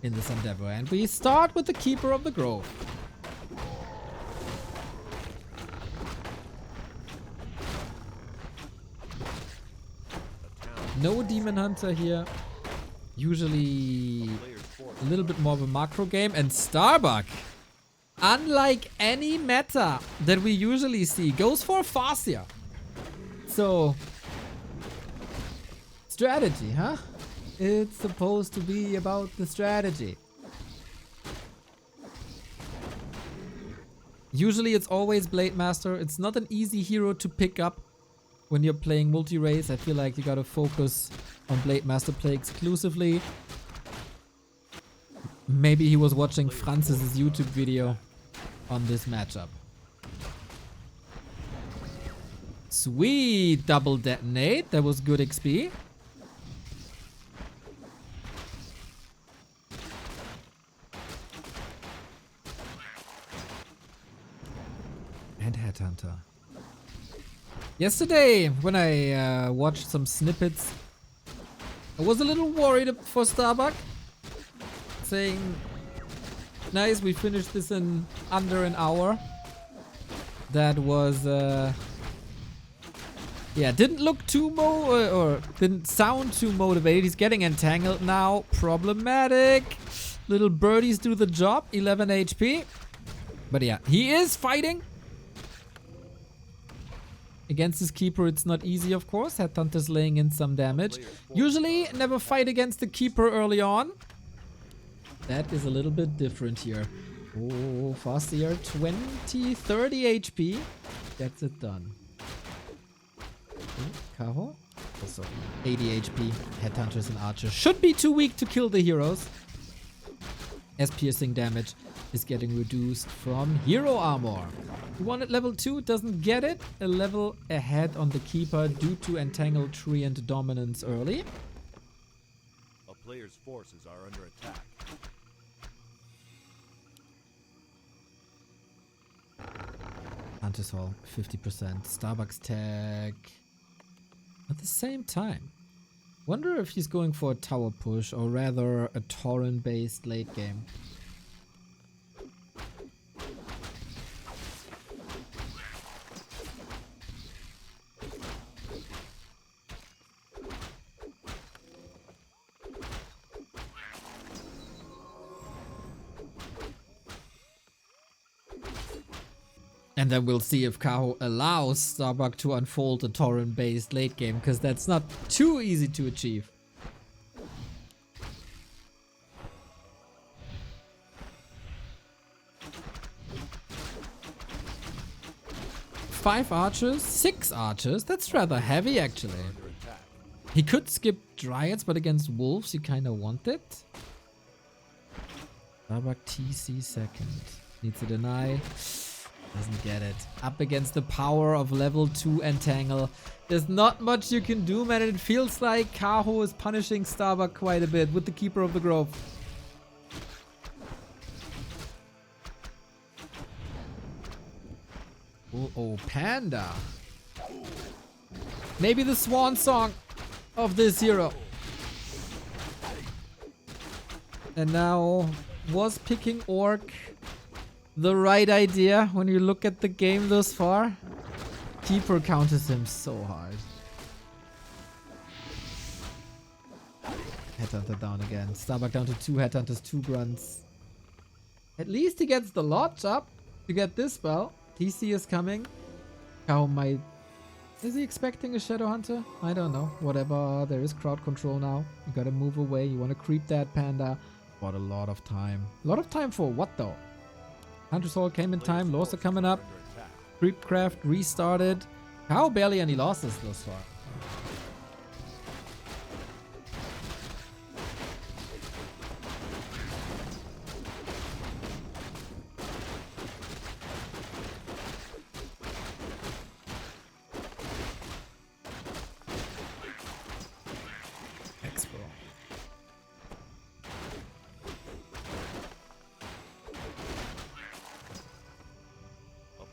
in this endeavor. And we start with the Keeper of the Grove. No Demon Hunter here. Usually a little bit more of a macro game. And Starbuck, unlike any meta that we usually see, goes for Farseer. So, strategy, huh? It's supposed to be about the strategy. Usually it's always Blade Master. It's not an easy hero to pick up when you're playing multi-race. I feel like you gotta focus on Blade Master play exclusively. Maybe he was watching Francis's YouTube video on this matchup. Sweet double detonate. That was good XP. And Headhunter. Yesterday, when I watched some snippets, I was a little worried for Starbuck. Saying, nice, we finished this in under an hour. That was, yeah, didn't look too or didn't sound too motivated. He's getting entangled now. Problematic. Little birdies do the job. 11 HP. But yeah, he is fighting. Against his Keeper, it's not easy, of course. Headhunter's laying in some damage. Usually, never fight against the Keeper early on. That is a little bit different here. Oh, Farseer, 20, 30 HP. Gets it done. Kaho, also 80 HP. Headhunters and Archers should be too weak to kill the heroes, as piercing damage is getting reduced from hero armor. He wanted level 2, doesn't get it. A level ahead on the Keeper due to Entangled Tree and Dominance early. A player's forces are under attack. Hunter's Hall, 50%. Starbuck's tag at the same time. Wonder if he's going for a tower push or rather a torrent based late game. And then we'll see if Kaho allows Starbuck to unfold a torrent-based late game, because that's not too easy to achieve. Five archers, 6 archers. That's rather heavy, actually. He could skip Dryads, but against Wolves, you kind of want it. Starbuck TC second. Needs to deny. Doesn't get it. Up against the power of level 2 Entangle. There's not much you can do, man. It feels like Kaho is punishing Starbuck quite a bit with the Keeper of the Grove. Oh, Panda. Maybe the swan song of this hero. And now, was picking Orc the right idea when you look at the game thus far? Keeper counters him so hard. Headhunter down again. Starbuck down to 2 Headhunters, 2 Grunts. At least he gets the Lodge up to get this spell. TC is coming. How might... Is he expecting a Shadow Hunter? I don't know. Whatever. There is crowd control now. You gotta move away. You wanna creep that Panda. But a lot of time. A lot of time for what though? Hunter's Hall came in time. Losses are coming up. Creepcraft restarted. How barely any losses thus far.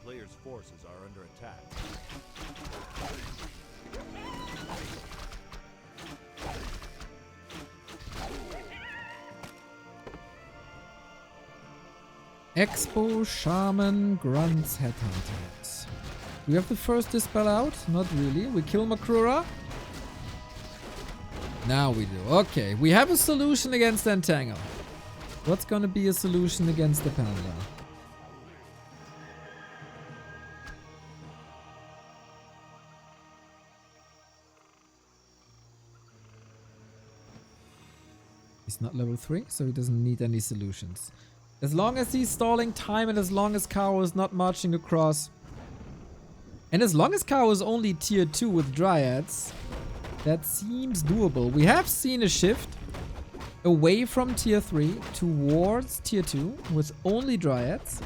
Player's forces are under attack. Expo, Shaman, Grunts, Headhunters. We have the first Dispel out? Not really. We kill Makrura. Now we do. Okay, we have a solution against Entangle. What's gonna be a solution against the Panda? He's not level 3, so he doesn't need any solutions. As long as he's stalling time and as long as Kaho is not marching across. And as long as Kaho is only tier 2 with Dryads, that seems doable. We have seen a shift away from tier 3 towards tier 2 with only Dryads.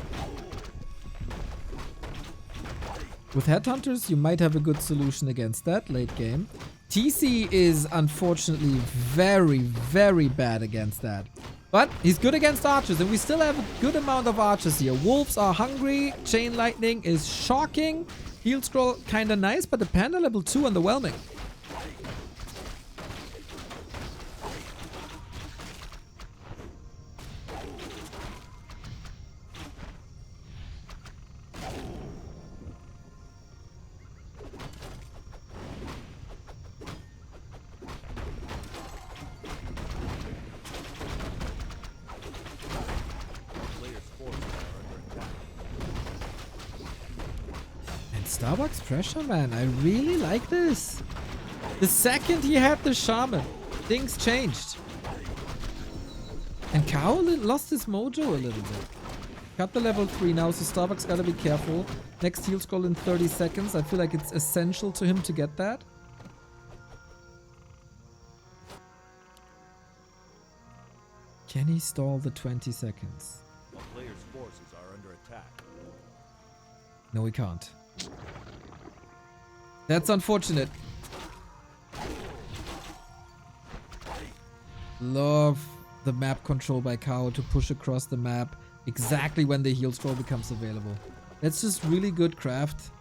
With Headhunters, you might have a good solution against that late game. TC is unfortunately very, very bad against that. But he's good against archers, and we still have a good amount of archers here. Wolves are hungry. Chain Lightning is shocking. Heal Scroll kinda nice, but the Panda level 2 underwhelming. Starbuck's pressure, man. I really like this. The second he had the Shaman, things changed. And Kaho lost his mojo a little bit. Got the level 3 now, so Starbuck's gotta be careful. Next heal scroll in 30 seconds. I feel like it's essential to him to get that. Can he stall the 20 seconds? A player's forces are under attack. No, he can't. That's unfortunate. Love the map control by Kaho to push across the map exactly when the heal scroll becomes available. That's just really good craft.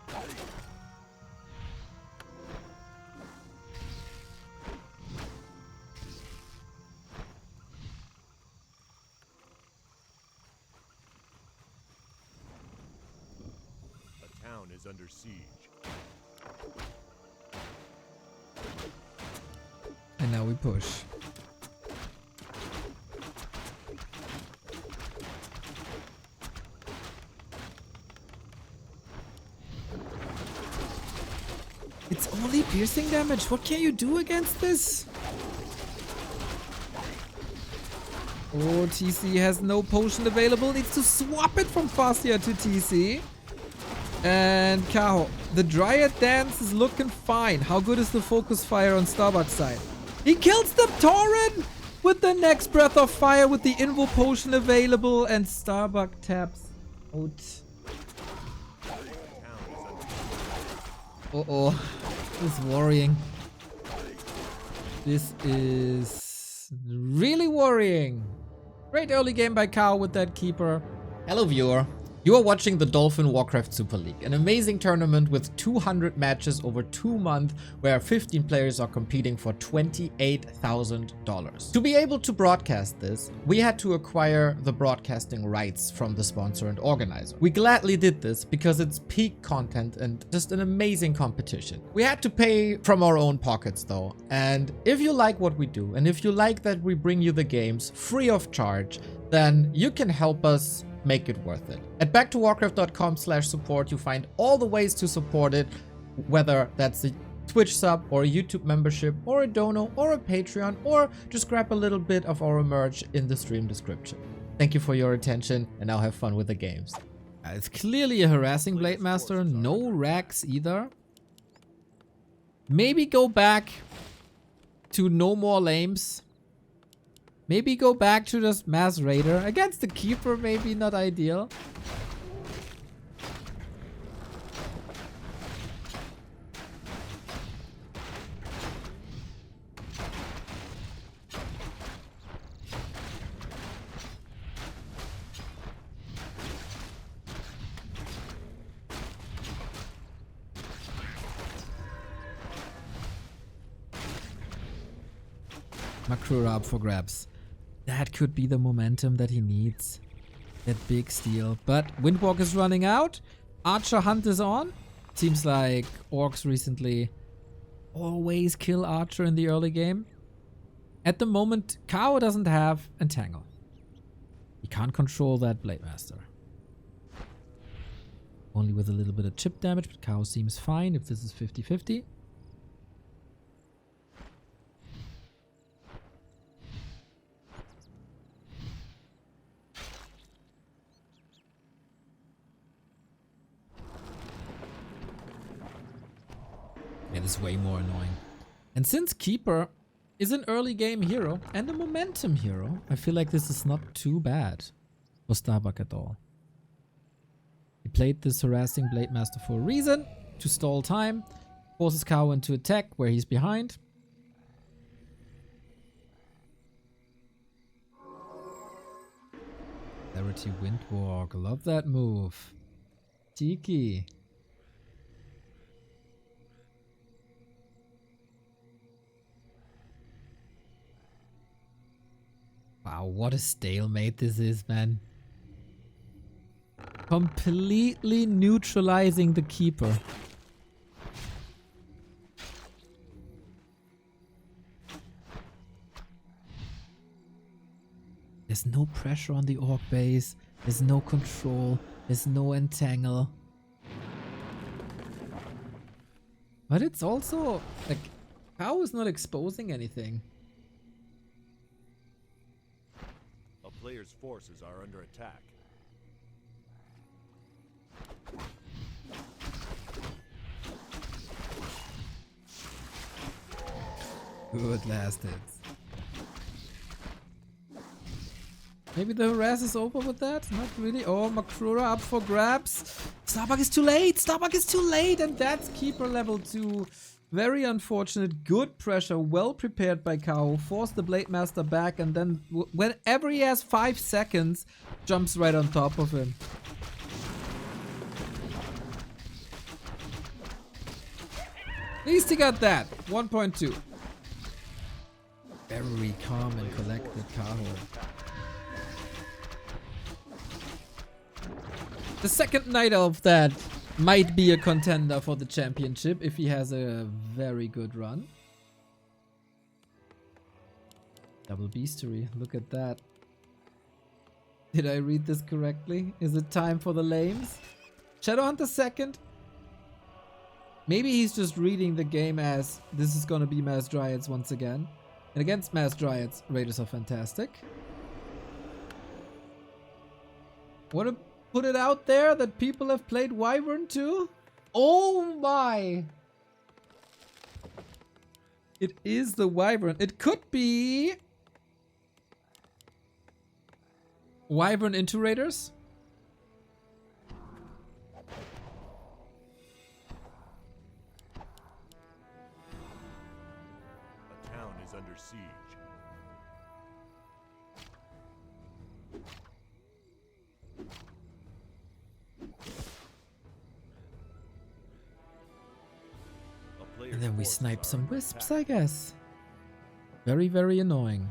A town is under siege. And now we push. It's only piercing damage. What can you do against this? Oh, TC has no potion available. Needs to swap it from Fastia to TC. And Kaho. The Dryad Dance is looking fine. How good is the focus fire on Starbuck's side? He kills the Tauren with the next breath of fire with the Invo potion available, and Starbuck taps out. Uh-oh. This is worrying. This is really worrying. Great early game by Kaho with that keeper. Hello, viewer. You are watching the Dolphin Warcraft Super League, an amazing tournament with 200 matches over 2 months where 15 players are competing for $28,000. To be able to broadcast this, we had to acquire the broadcasting rights from the sponsor and organizer. We gladly did this because it's peak content and just an amazing competition. We had to pay from our own pockets though, and if you like what we do and if you like that we bring you the games free of charge, then you can help us make it worth it. At backtowarcraft.com/support, you find all the ways to support it, whether that's a Twitch sub or a YouTube membership or a dono or a Patreon, or just grab a little bit of our merch in the stream description. Thank you for your attention, and now have fun with the games. It's clearly a harassing Blade Master, no racks either. Maybe go back to no more lames. Maybe go back to just Mass Raider. Against the Keeper, maybe not ideal. Makrura up for grabs. That could be the momentum that he needs. That big steal. But Windwalk is running out. Archer Hunt is on. Seems like orcs recently always kill Archer in the early game. At the moment, Kaho doesn't have Entangle. He can't control that Blade Master. Only with a little bit of chip damage, but Kaho seems fine if this is 50-50. Yeah, this is way more annoying. And since Keeper is an early game hero and a momentum hero, I feel like this is not too bad for Starbuck at all. He played this harassing Blade Master for a reason, to stall time, forces Kaho into attack where he's behind. Clarity Windwalk, love that move. Cheeky. Wow, what a stalemate this is, man. Completely neutralizing the Keeper. There's no pressure on the Orc base. There's no control. There's no entangle. But it's also like, Kaho is not exposing anything. A player's forces are under attack. Good last hits. Maybe the harass is over with that? Not really. Oh, Makrura up for grabs. Starbuck is too late. Starbuck is too late. And that's Keeper level 2. Very unfortunate. Good pressure. Well prepared by Kaho. Force the Blade Master back. And then whenever he has 5 seconds, jumps right on top of him. At least he got that. 1.2. Very calm and collected Kaho. The second Night Elf that might be a contender for the championship if he has a very good run. Double Beastery, look at that. Did I read this correctly? Is it time for the lames? Shadowhunter second. Maybe he's just reading the game as this is gonna be Mass Dryads once again. And against Mass Dryads, Raiders are fantastic. Wanna put it out there that people have played Wyvern too? Oh my! It is the Wyvern. It could be Wyvern into Raiders. A town is under siege. And then we snipe some wisps, I guess. Very, very annoying.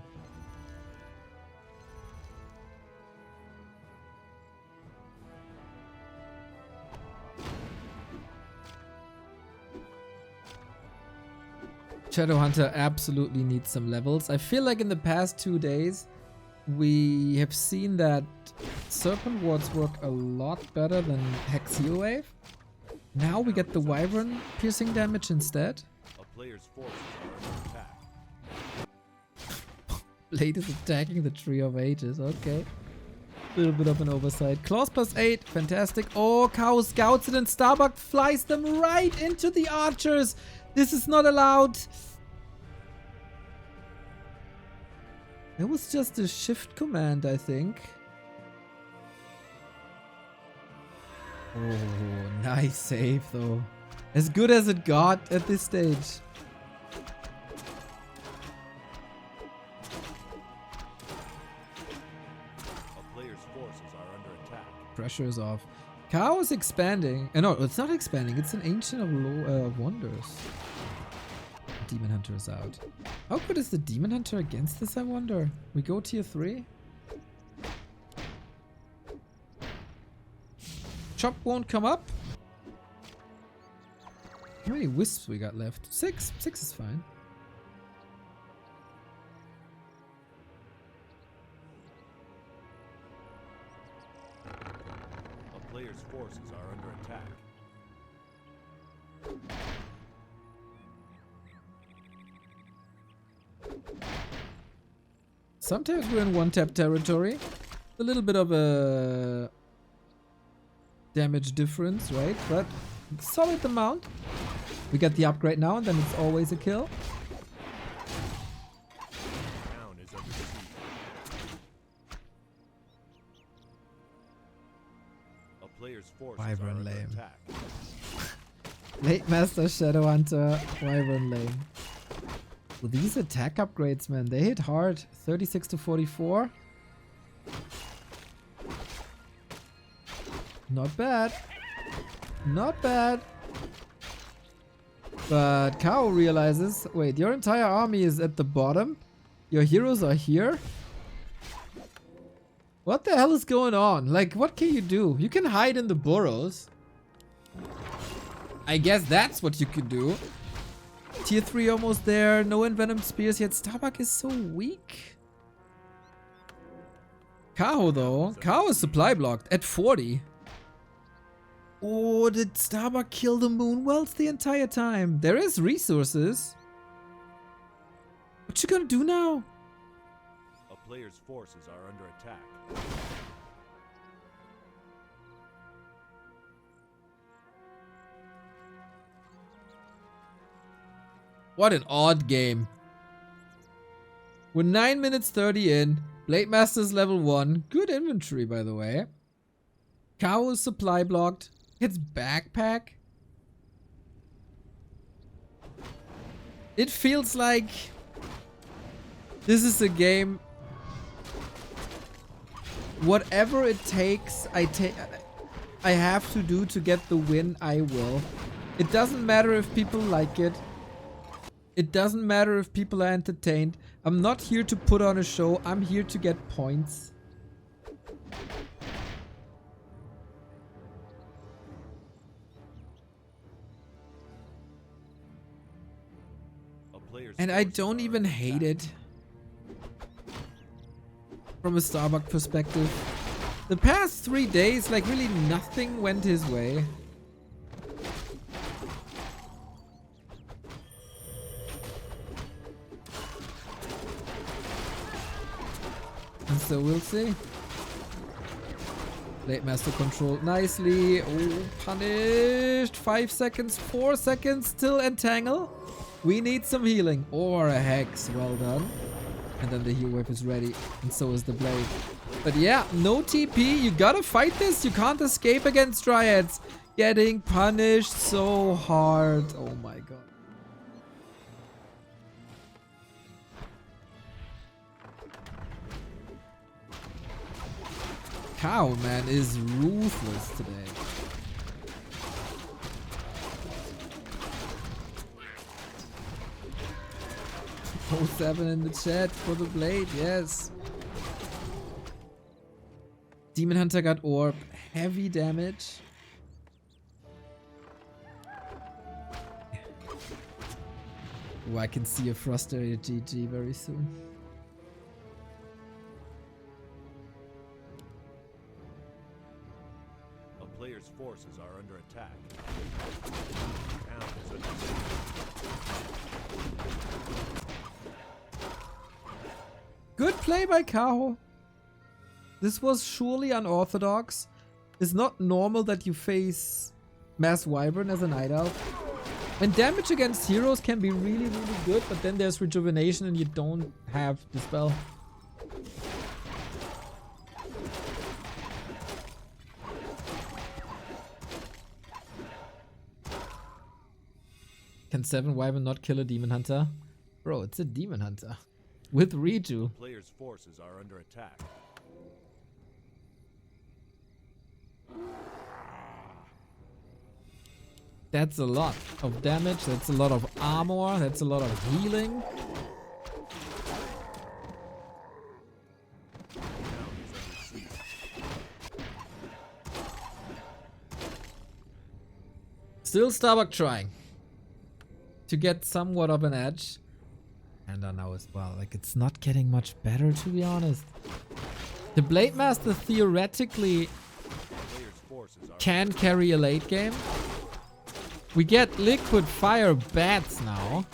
Shadowhunter absolutely needs some levels. I feel like in the past 2 days, we have seen that Serpent Wards work a lot better than Hex Heal Wave. Now we get the Wyvern piercing damage instead. A player's forces are under attack. Blade is attacking the Tree of Ages, okay. Little bit of an oversight. Claws +8, fantastic. Oh, Kaho scouts it and Starbuck flies them right into the archers. This is not allowed. It was just a shift command, I think. Oh, nice save though. As good as it got at this stage. A player's forces are under attack. Pressure is off. Kaho is expanding. No, it's not expanding. It's an Ancient of Wonders. Demon Hunter is out. How good is the Demon Hunter against this, I wonder? We go tier 3? Chop won't come up. How many wisps we got left? 6. 6 is fine. A player's forces are under attack. Sometimes we're in one-tap territory. A little bit of a damage difference, right? But solid amount. We get the upgrade now, and then it's always a kill. Town is under siege. A player's forces are Wyvern under lame. attack. Late Master, Shadow Hunter, Wyvern lane. Well, these attack upgrades, man, they hit hard. 36 to 44. Not bad. Not bad. But Kaho realizes, wait, your entire army is at the bottom. Your heroes are here. What the hell is going on? Like, what can you do? You can hide in the burrows. I guess that's what you could do. Tier 3 almost there. No envenomed spears yet. Starbuck is so weak. Kaho though. Kaho is supply blocked at 40. Oh, did Starbuck kill the Moonwells the entire time? There is resources. What you gonna do now? A player's forces are under attack. What an odd game. We're 9 minutes 30 in. Blade Master's level 1. Good inventory, by the way. Kaho is supply blocked. It's backpack. It feels like this is a game. Whatever it takes, I have to do to get the win, I will. It doesn't matter if people like it. It doesn't matter if people are entertained. I'm not here to put on a show. I'm here to get points. And I don't even hate it. From a Starbuck perspective. The past 3 days, like really nothing went his way. And so we'll see. Blade Master controlled nicely. Oh, punished. 5 seconds, 4 seconds, still entangle. We need some healing. Or a hex. Well done. And then the heal wave is ready. And so is the blade. But yeah, no TP. You gotta fight this. You can't escape against Dryads. Getting punished so hard. Oh my god. Kaho, man, is ruthless today. Oh, 7 in the chat for the blade, yes. Demon Hunter got orb. Heavy damage. Oh, I can see a frustrated GG very soon. A player's forces are under attack. Town is under siege. Good play by Kaho. This was surely unorthodox. It's not normal that you face Mass Wyvern as a Night Elf. And damage against heroes can be really, really good, but then there's rejuvenation and you don't have the spell. Can 7 Wyvern not kill a Demon Hunter? Bro, it's a Demon Hunter. With Reju. Player's forces are under attack. That's a lot of damage, that's a lot of armor, that's a lot of healing. Still Starbuck trying to get somewhat of an edge. And I know as well, like it's not getting much better, to be honest. The Blade Master theoretically can carry a late game. We get liquid fire bats now.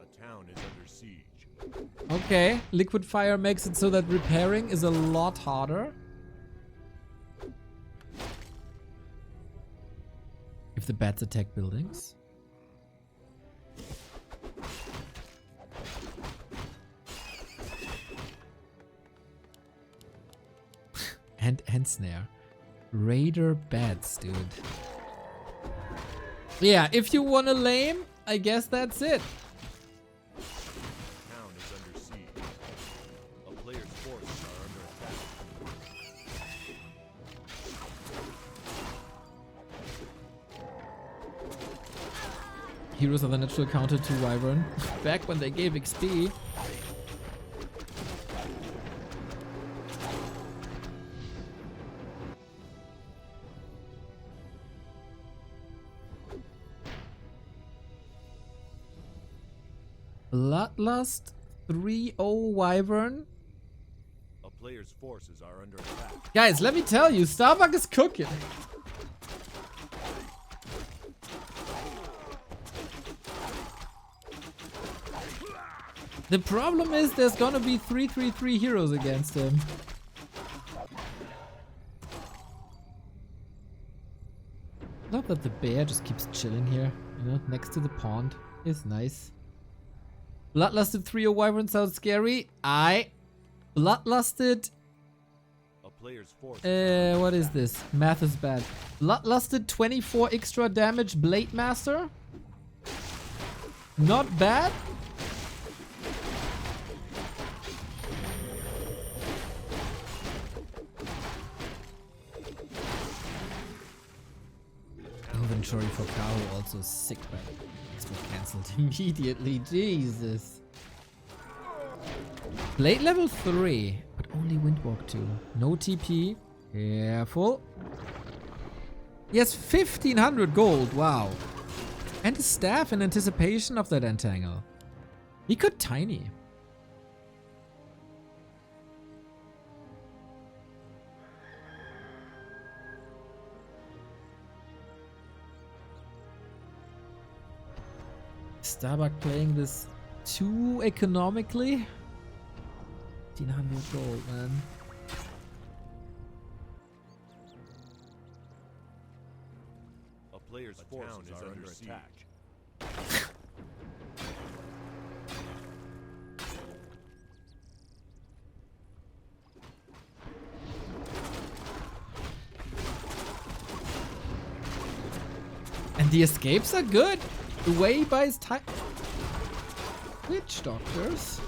A town is under siege. Okay, liquid fire makes it so that repairing is a lot harder. If the bats attack buildings. and snare. Raider bats, dude. Yeah, if you want to lame, I guess that's it. Town is under siege. A player's forces are under attack. Heroes are the natural counter to Wyvern. Back when they gave XP. Bloodlust 3-0 Wyvern. A player's forces are under attack. Guys, let me tell you, Starbuck is cooking. The problem is there's gonna be 3-3-3 heroes against him. Not that the bear just keeps chilling here, you know, next to the pond. Is nice. Bloodlusted 3-0 Wyvern sounds scary. Bloodlusted. A player's forces. What is this? Math is bad. Bloodlusted 24 extra damage Blade Master. Not bad. Inventory for Kaho also sick, but expert cancelled immediately. Jesus. Blade level 3, but only Windwalk 2. No TP. Careful. Yes, 1500 gold. Wow. And a staff in anticipation of that entangle. He could tiny. Starbuck playing this too economically. 1500 gold, man. A player's forces are under attack. And the escapes are good. The way he buys time. Witch doctors.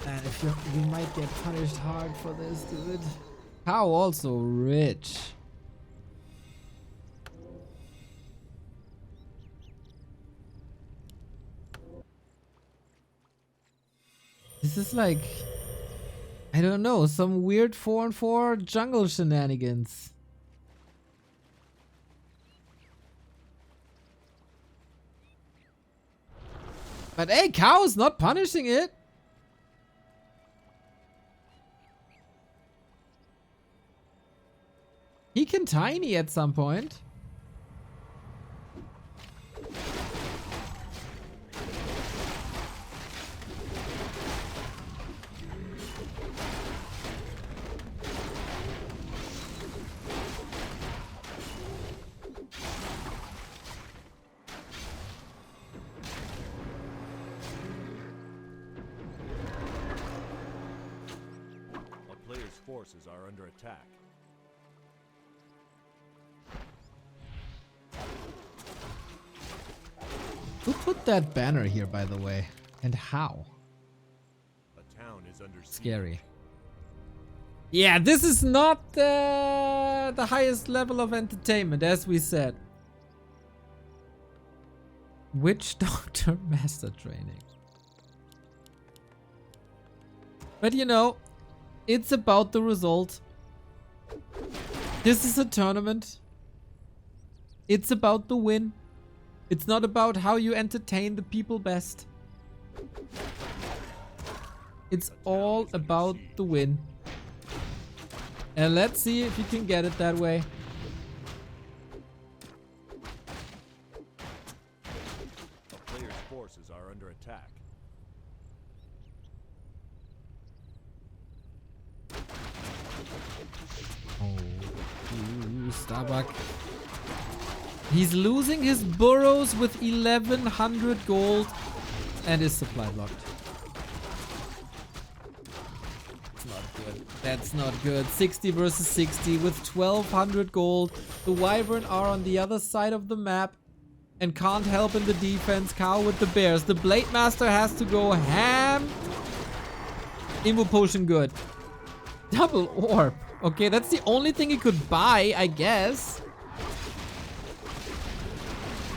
And if we might get punished hard for this, dude. How also rich. This is like, I don't know, some weird 4-on-4 jungle shenanigans. But hey, Kaho's not punishing it. He can tiny at some point. Forces are under attack. Who put that banner here, by the way? And how? A town is under siege. Scary. Yeah, this is not the highest level of entertainment, as we said. Witch Doctor Master Training. But you know, it's about the result. This is a tournament. It's about the win. It's not about how you entertain the people best. It's all about the win. And let's see if you can get it that way. The player's forces are under attack. Oh, Starbuck. He's losing his burrows with 1100 gold and is supply blocked. That's not good. That's not good. 60 versus 60 with 1200 gold. The Wyvern are on the other side of the map and can't help in the defense. Kaho with the bears. The Blade Master has to go ham. Mana Potion good. Double orb. Okay, that's the only thing he could buy, I guess.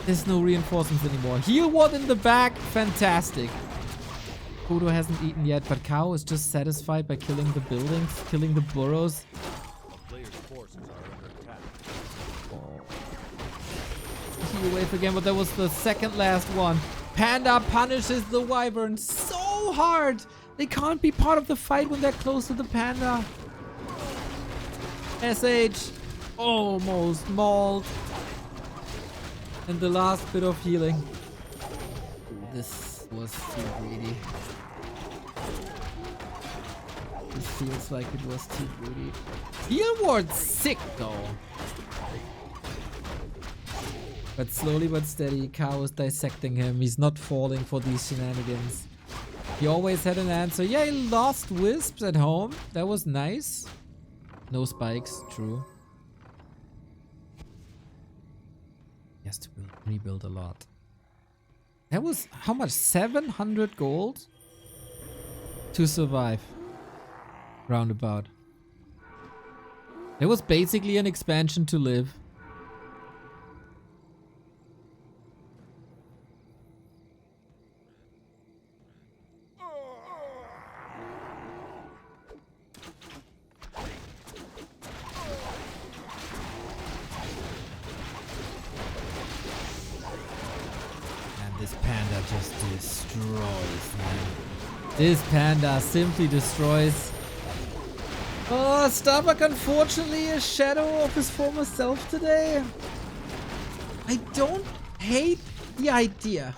There's no reinforcements anymore. Heal ward in the back. Fantastic. Kodo hasn't eaten yet, but Kaho is just satisfied by killing the buildings, killing the burrows. The player's forces are under attack. Oh. Heal wave again, but that was the second last one. Panda punishes the Wyvern so hard. They can't be part of the fight when they're close to the Panda. SH almost mauled. And the last bit of healing. Ooh, this was too greedy. This feels like it was too greedy. Heal ward's sick though. But slowly but steady, Kaho is dissecting him. He's not falling for these shenanigans. He always had an answer. Yeah, he lost wisps at home. That was nice. No spikes, true. He has to rebuild a lot. That was how much? 700 gold to survive. Roundabout. It was basically an expansion to live. This panda just destroys, man. This panda simply destroys. Oh, Starbuck unfortunately a shadow of his former self today. I don't hate the idea.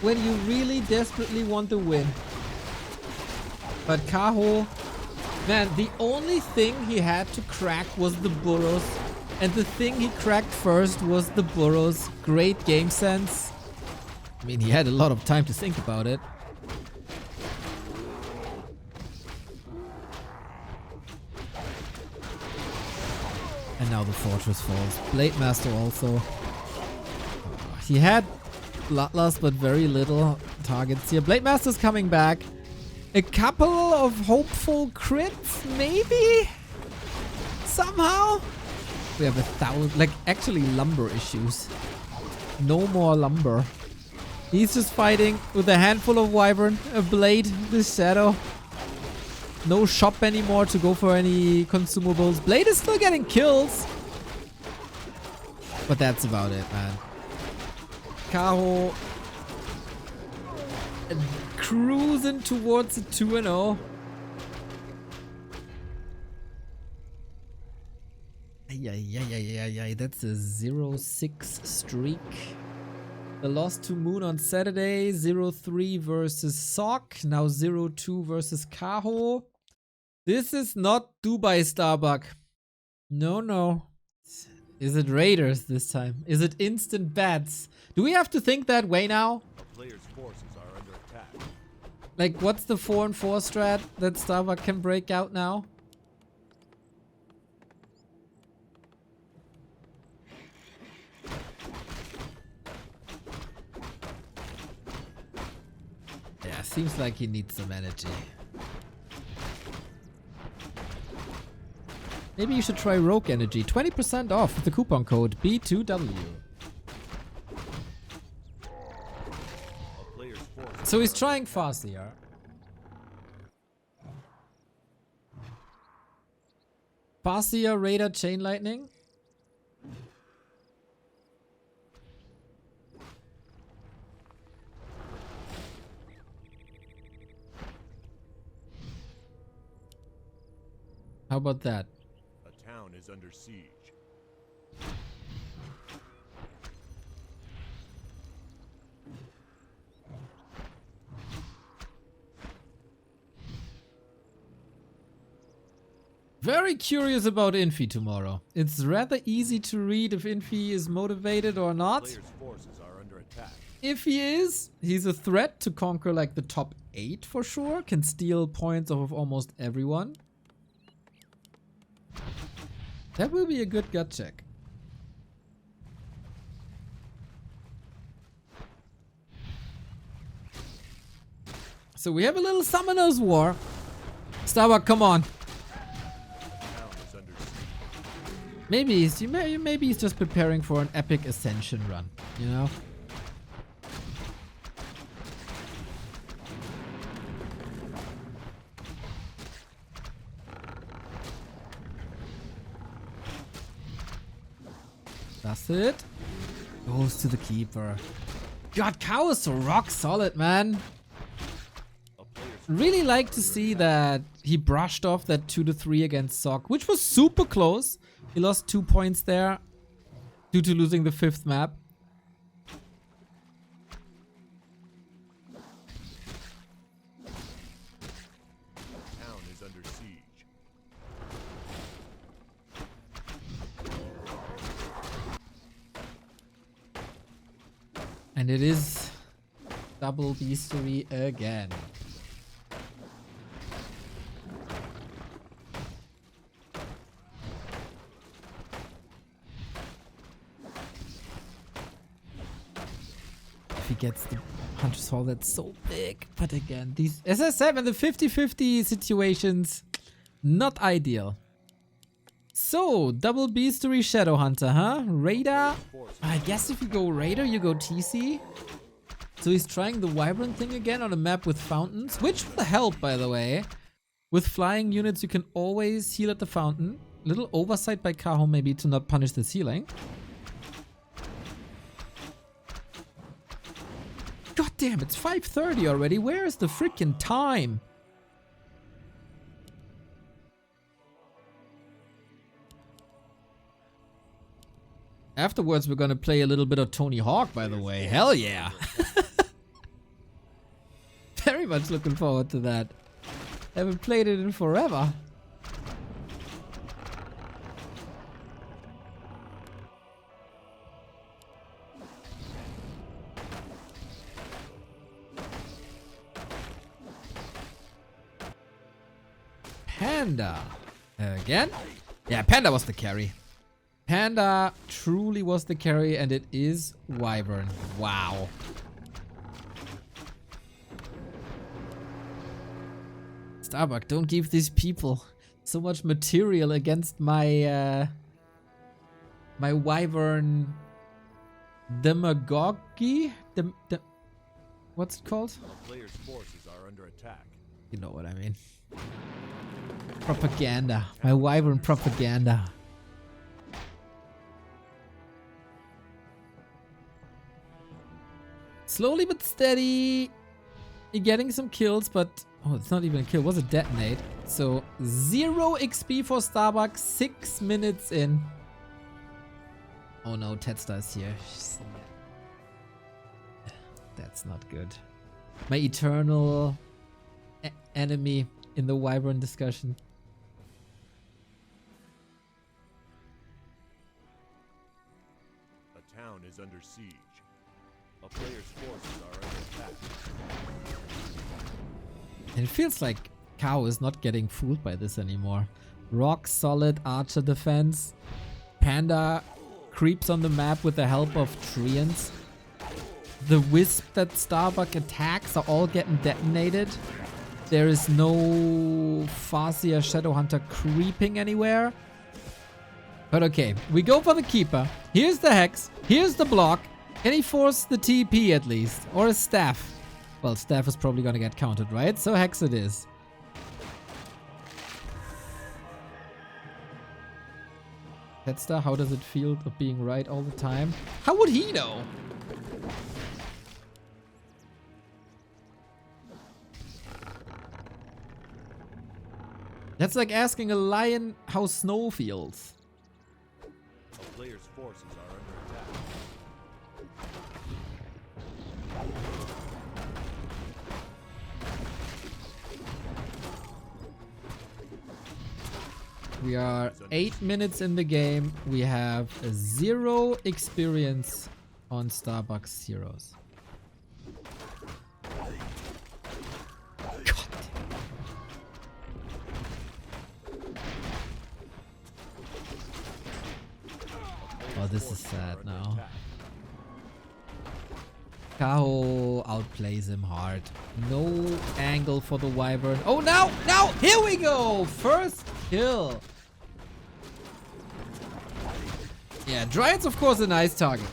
When you really desperately want to win. But Kaho, man, the only thing he had to crack was the burrows. And the thing he cracked first was the burrows. Great game sense. I mean, he had a lot of time to think about it. And now the fortress falls. Blade Master also. He had Bloodlust, but very little targets here. Blade Master's coming back. A couple of hopeful crits, maybe? Somehow? We have 1,000, like actually lumber issues. No more lumber. He's just fighting with a handful of Wyvern, a blade, this shadow. No shop anymore to go for any consumables. Blade is still getting kills. But that's about it, man. Kaho cruising towards a 2-0. Yeah, that's a 0-6 streak. The loss to Moon on Saturday, 0-3 versus Sock, now 0-2 versus Kaho. This is not Dubai Starbuck. No. Is it Raiders this time? Is it instant bats? Do we have to think that way now? The player's forces are under attack. Like, what's the 4-4 strat that Starbuck can break out now? Yeah, seems like he needs some energy. Maybe you should try Rogue Energy. 20% off with the coupon code B2W. A player's forces So he's are trying Farseer. Farseer, Raider, Chain Lightning. How about that? A town is under siege. Very curious about Infi tomorrow. It's rather easy to read if Infi is motivated or not. Player's forces are under attack. If he is, he's a threat to conquer like the top 8 for sure. Can steal points off of almost everyone. That will be a good gut check. So we have a little Summoner's War. Starbuck, come on. Town is under siege. Maybe he's just preparing for an epic ascension run, you know? That's it. Goes to the keeper. God, Kaho is so rock solid, man. A player's Really like to see that he brushed off that 2-3 against Sok, which was super close. He lost 2 points there due to losing the 5th map. town is under siege. And it is double beastery again. If he gets the Hunter's Hall, that's so big. But again, these, as I said, in the 50-50 situations, not ideal. So, double beastery Shadow Hunter, huh? Raider. I guess if you go Raider, you go TC. So he's trying the Wyvern thing again on a map with fountains, which will help, by the way. With flying units, you can always heal at the fountain. Little oversight by Kaho maybe to not punish this healing. God damn, it's 5:30 already. Where is the freaking time? Afterwards, we're gonna play a little bit of Tony Hawk, by the way. Hell yeah. Very much looking forward to that. Haven't played it in forever. Panda. Again? Yeah, Panda was the carry. Panda truly was the carry, and it is Wyvern. Wow. Starbuck, don't give these people so much material against my my Wyvern demagogy. What's it called? Player's forces are under attack. You know what I mean. Propaganda. My Wyvern propaganda. Slowly but steady, you're getting some kills, but oh, it's not even a kill. It was a detonate. So 0 XP for Starbuck, 6 minutes in. Oh no, Tetstar is here. That's not good. My eternal enemy in the Wyvern discussion. A town is under siege. A player's forces are under attack. And it feels like Kaho is not getting fooled by this anymore. Rock solid archer defense. Panda creeps on the map with the help of treants. The wisp that Starbuck attacks are all getting detonated. There is no Farseer Shadow Hunter creeping anywhere. But okay, we go for the Keeper. Here's the Hex. Here's the block. Can he force the TP at least? Or a Staff? Well, Staff is probably gonna get counted, right? So Hex it is. Headstar, how does it feel of being right all the time? How would he know? That's like asking a lion how snow feels. A player's forces are under attack. We are 8 minutes in the game. We have 0 experience on Starbuck Zeros. God. Oh, this is sad now. Kaho outplays him hard. No angle for the Wyvern. Oh, now! Now! Here we go! First kill. Yeah, Dryad's of course a nice target.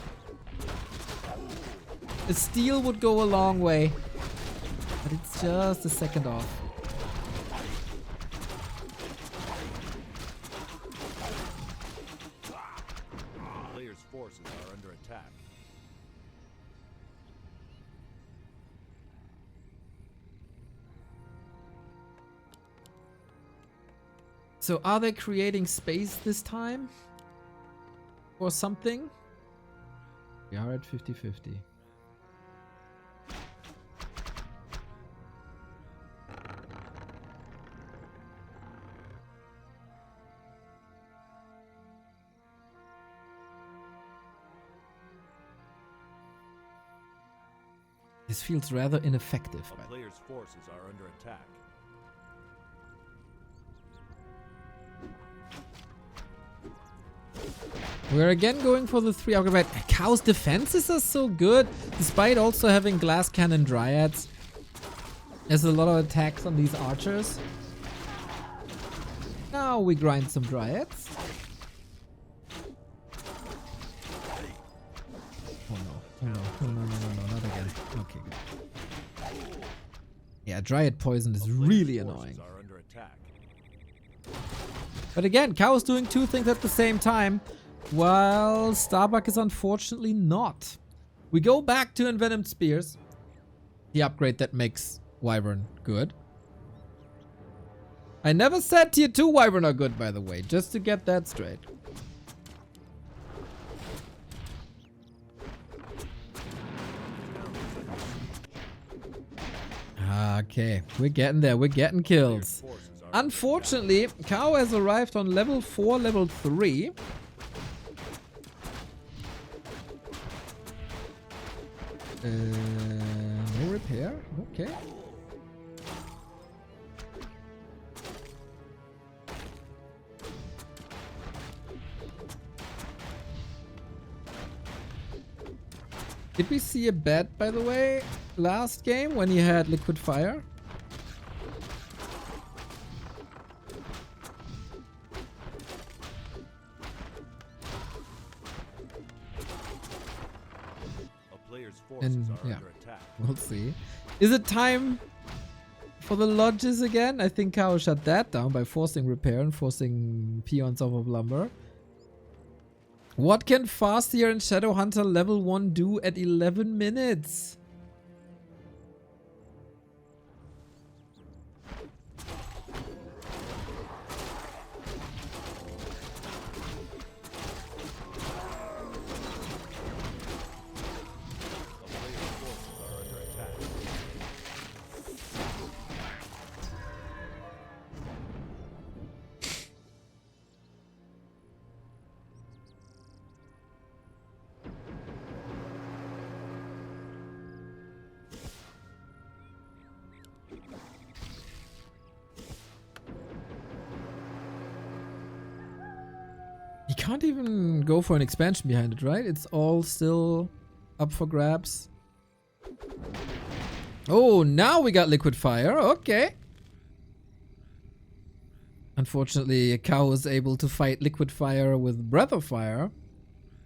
A steal would go a long way. But it's just a second off. Player's forces are under attack. So are they creating space this time? Or something? We are at 50-50. This feels rather ineffective. A player's forces are under attack. We're again going for the 3 upgrade. Kaho's defenses are so good, despite also having glass cannon dryads. There's a lot of attacks on these archers. Now we grind some dryads. Oh no, oh no, no, no, no, no, no, not again. Okay, good. Yeah, dryad poison is really annoying. Are under attack. But again, Kaho's doing 2 things at the same time. While Starbuck is unfortunately not. We go back to Envenomed Spears. The upgrade that makes Wyvern good. I never said tier 2 Wyvern are good, by the way, just to get that straight. Okay, we're getting there, we're getting kills. Unfortunately, Kaho has arrived on level 4, level 3. No repair? Okay. Did we see a bet, by the way, last game when he had liquid fire? And yeah, we'll see. Is it time for the lodges again? I think Kaho shut that down by forcing repair and forcing peons off of lumber. What can Fastier and Shadowhunter level 1 do at 11 minutes? You can't even go for an expansion behind it, right? It's all still up for grabs. Oh, now we got liquid fire. Okay. Unfortunately, Kaho is able to fight Liquid Fire with Breath of Fire,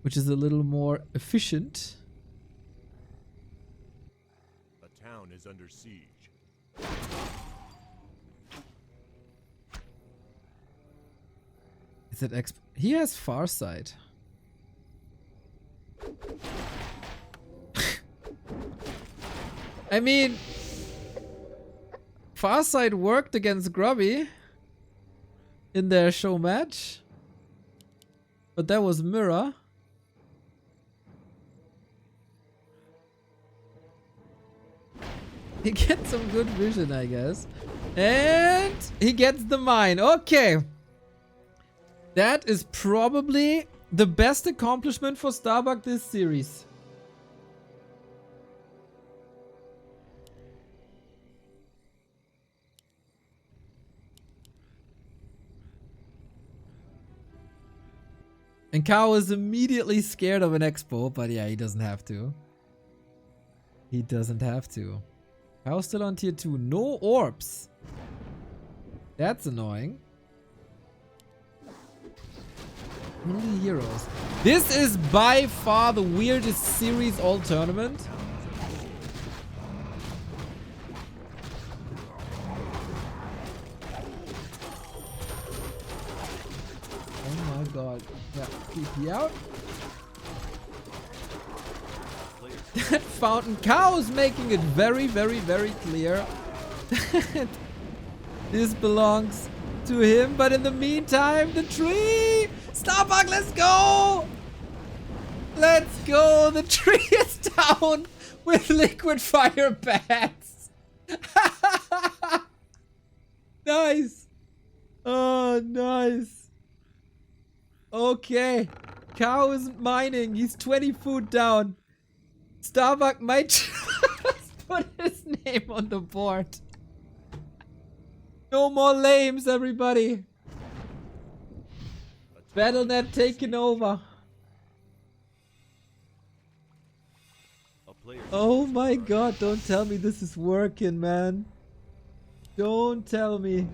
which is a little more efficient. The town is under siege. Is it he has Farsight. I mean, Farsight worked against Grubby in their show match, but that was Mirror. He gets some good vision, I guess. And he gets the mine. Okay. That is probably the best accomplishment for Starbuck this series. And Kaho is immediately scared of an expo, but yeah, he doesn't have to. He doesn't have to. Kaho's still on tier 2. No orbs. That's annoying. Only heroes. This is by far the weirdest series all tournament. Oh my god. Yeah, TP out. That fountain cow is making it very, very, very clear that this belongs to him. But in the meantime, the tree! Starbuck, let's go! Let's go! The tree is down with liquid fire bats. Nice. Oh, nice. Okay. Cow isn't mining. He's 20 foot down. Starbuck might just put his name on the board. No more lames, everybody. Battle.net taking over. Oh my god, don't tell me this is working, man. Don't tell me.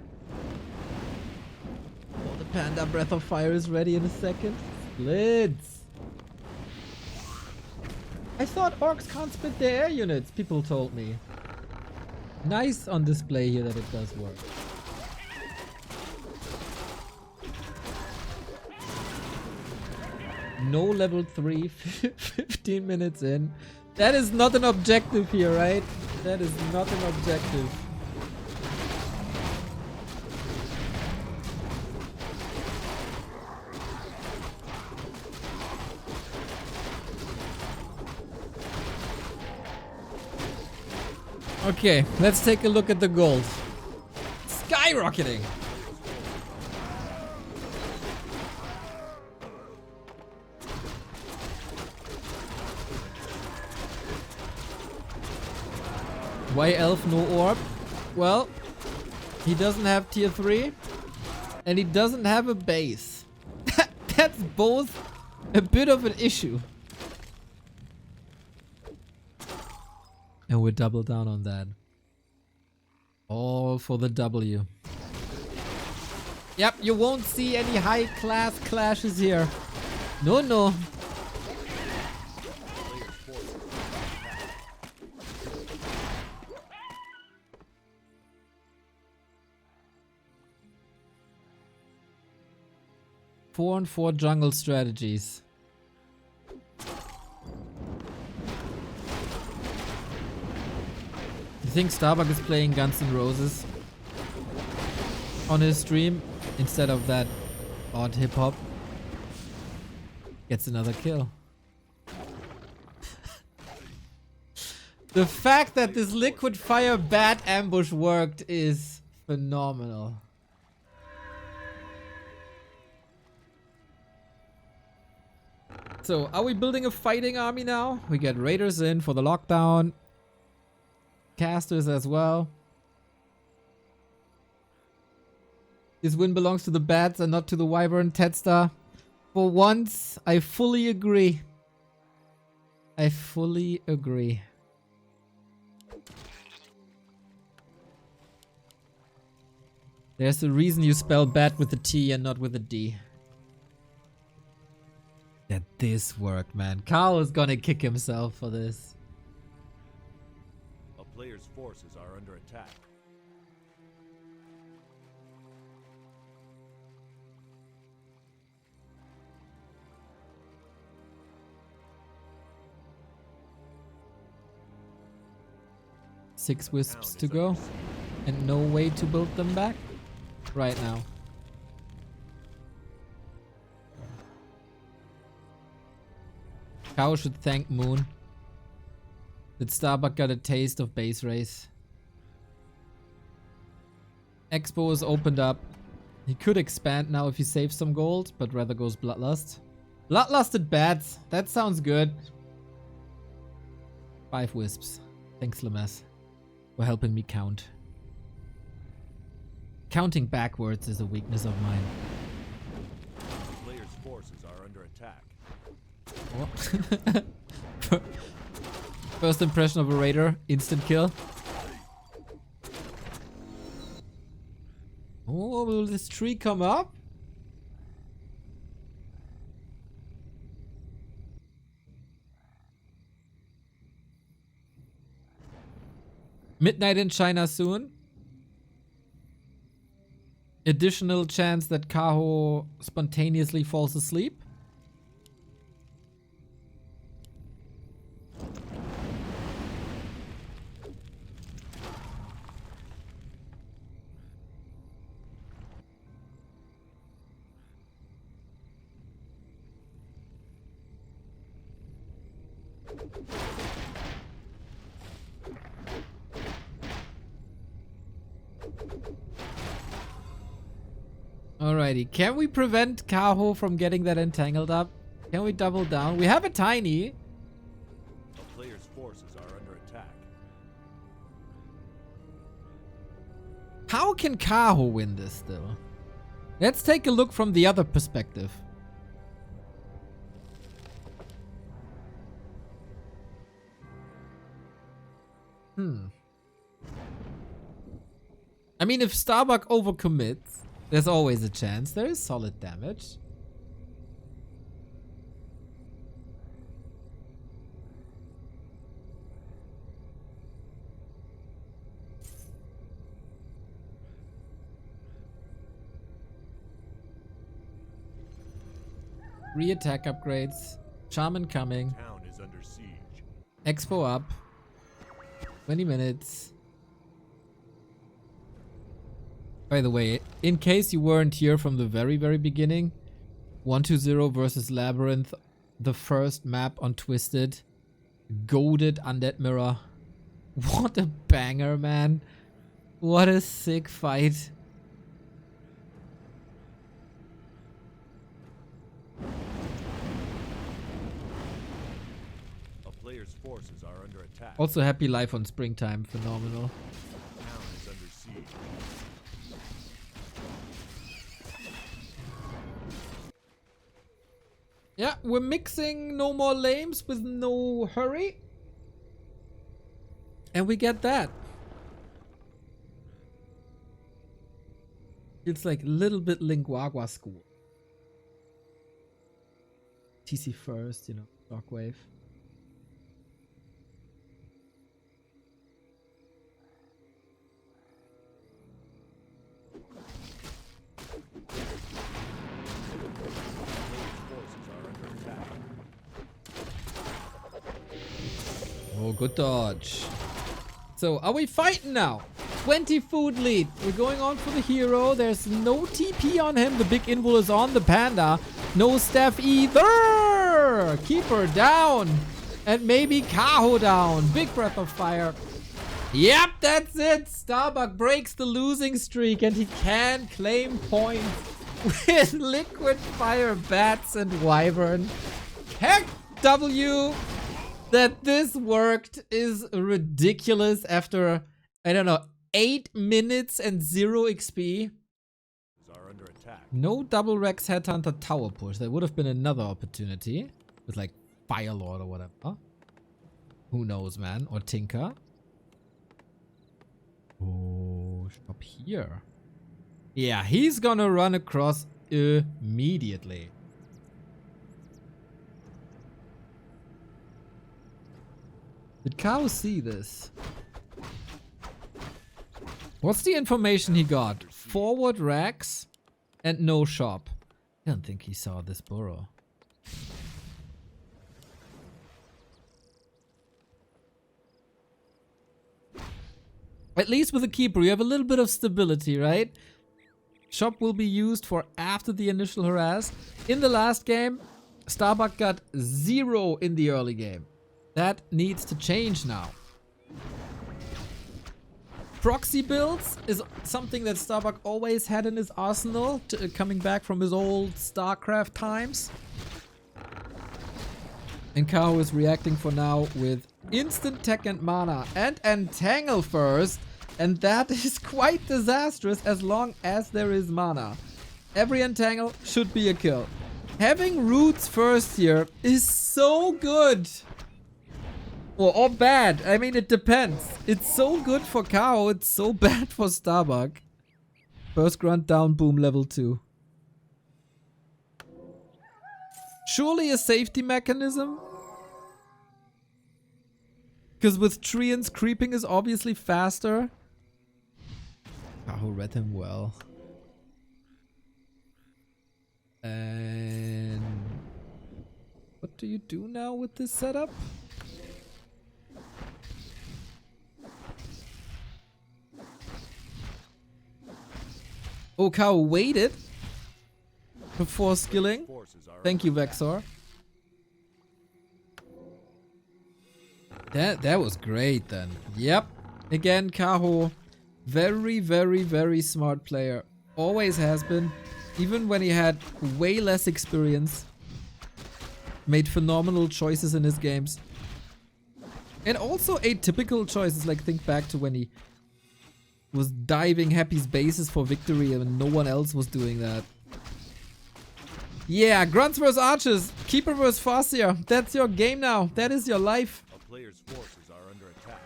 Oh, the Panda Breath of Fire is ready in a second. Splits. I thought orcs can't split their air units, people told me. Nice on display here that it does work. No level 3, 15 minutes in. That is not an objective here, right? That is not an objective. Okay, let's take a look at the gold. Skyrocketing! Why elf no orb? Well, he doesn't have tier 3 and he doesn't have a base. That's both a bit of an issue. And we double down on that. All for the W. Yep, you won't see any high class clashes here. No, no. Four and 4 jungle strategies. You think Starbuck is playing Guns N' Roses on his stream instead of that odd hip hop? Gets another kill. The fact that this liquid fire bat ambush worked is phenomenal. So, are we building a fighting army now? We get raiders in for the lockdown. Casters as well. This win belongs to the bats and not to the wyvern Tetstar. For once, I fully agree. I fully agree. There's a reason you spell bat with a T and not with a D. That this worked, man. Kaho is gonna kick himself for this. A player's forces are under attack. Six wisps to go. And no way to build them back right now. Kaho should thank Moon that Starbuck got a taste of base race. Expo is opened up. He could expand now if he saves some gold, but rather goes Bloodlust. Bloodlusted bats. That sounds good. 5 wisps. Thanks, Lemess, for helping me count. Counting backwards is a weakness of mine. Player's forces are under attack. Oh. First impression of a raider, instant kill. Oh, will this tree come up? Midnight in China soon. Additional chance that Kaho spontaneously falls asleep. Alrighty, can we prevent Kaho from getting that entangled up? Can we double down? We have a tiny. A player's forces are under attack. How can Kaho win this still? Let's take a look from the other perspective. I mean, if Starbuck overcommits, there's always a chance. There is solid damage. Re-attack upgrades. Shaman coming. Town is under siege. Expo up. 20 minutes. By the way, in case you weren't here from the very beginning, 120 versus Labyrinth, the first map on Twisted. Goated Undead Mirror. What a banger, man. What a sick fight. A player's forces are under attack. Also, happy life on Springtime. Phenomenal. Town is under siege. Yeah, we're mixing no more lames with no hurry. And we get that. It's like a little bit Linguagua school. TC first, you know, Shockwave. Oh, good dodge. So, are we fighting now? 20 food lead. We're going on for the hero. There's no TP on him. The big invul is on the panda. No staff either. Keeper down. And maybe Kaho down. Big breath of fire. Yep, that's it. Starbuck breaks the losing streak and he can claim points with liquid fire bats and wyvern. Heck W. That this worked is ridiculous after, I don't know, 8 minutes and 0 XP. Are under attack. No double Rex Headhunter tower push. That would have been another opportunity. With like Firelord or whatever. Who knows, man. Or Tinker. Oh, stop here. Yeah, he's gonna run across immediately. Did Kaho see this? What's the information he got? Forward racks and no shop. I don't think he saw this burrow. At least with a keeper, you have a little bit of stability, right? Shop will be used for after the initial harass. In the last game, Starbuck got 0 in the early game. That needs to change now. Proxy builds is something that Starbuck always had in his arsenal, coming back from his old StarCraft times. And Kaho is reacting for now with instant tech and mana and entangle first. And that is quite disastrous as long as there is mana. Every entangle should be a kill. Having roots first here is so good. Or bad. I mean, it depends. It's so good for Kaho, it's so bad for Starbuck. First grunt down, boom, level 2. Surely a safety mechanism? Because with Treants, creeping is obviously faster. Kaho read him well. And what do you do now with this setup? Oh, Kaho waited before skilling. Thank you, Vexor. That was great then. Yep. Again, Kaho, very, very, very smart player. Always has been. Even when he had way less experience. Made phenomenal choices in his games. And also atypical choices, like think back to when he was diving Happy's bases for victory and no one else was doing that. Yeah, Grunts vs Archers, Keeper vs Farseer. That's your game now. That is your life. A player's forces are under attack.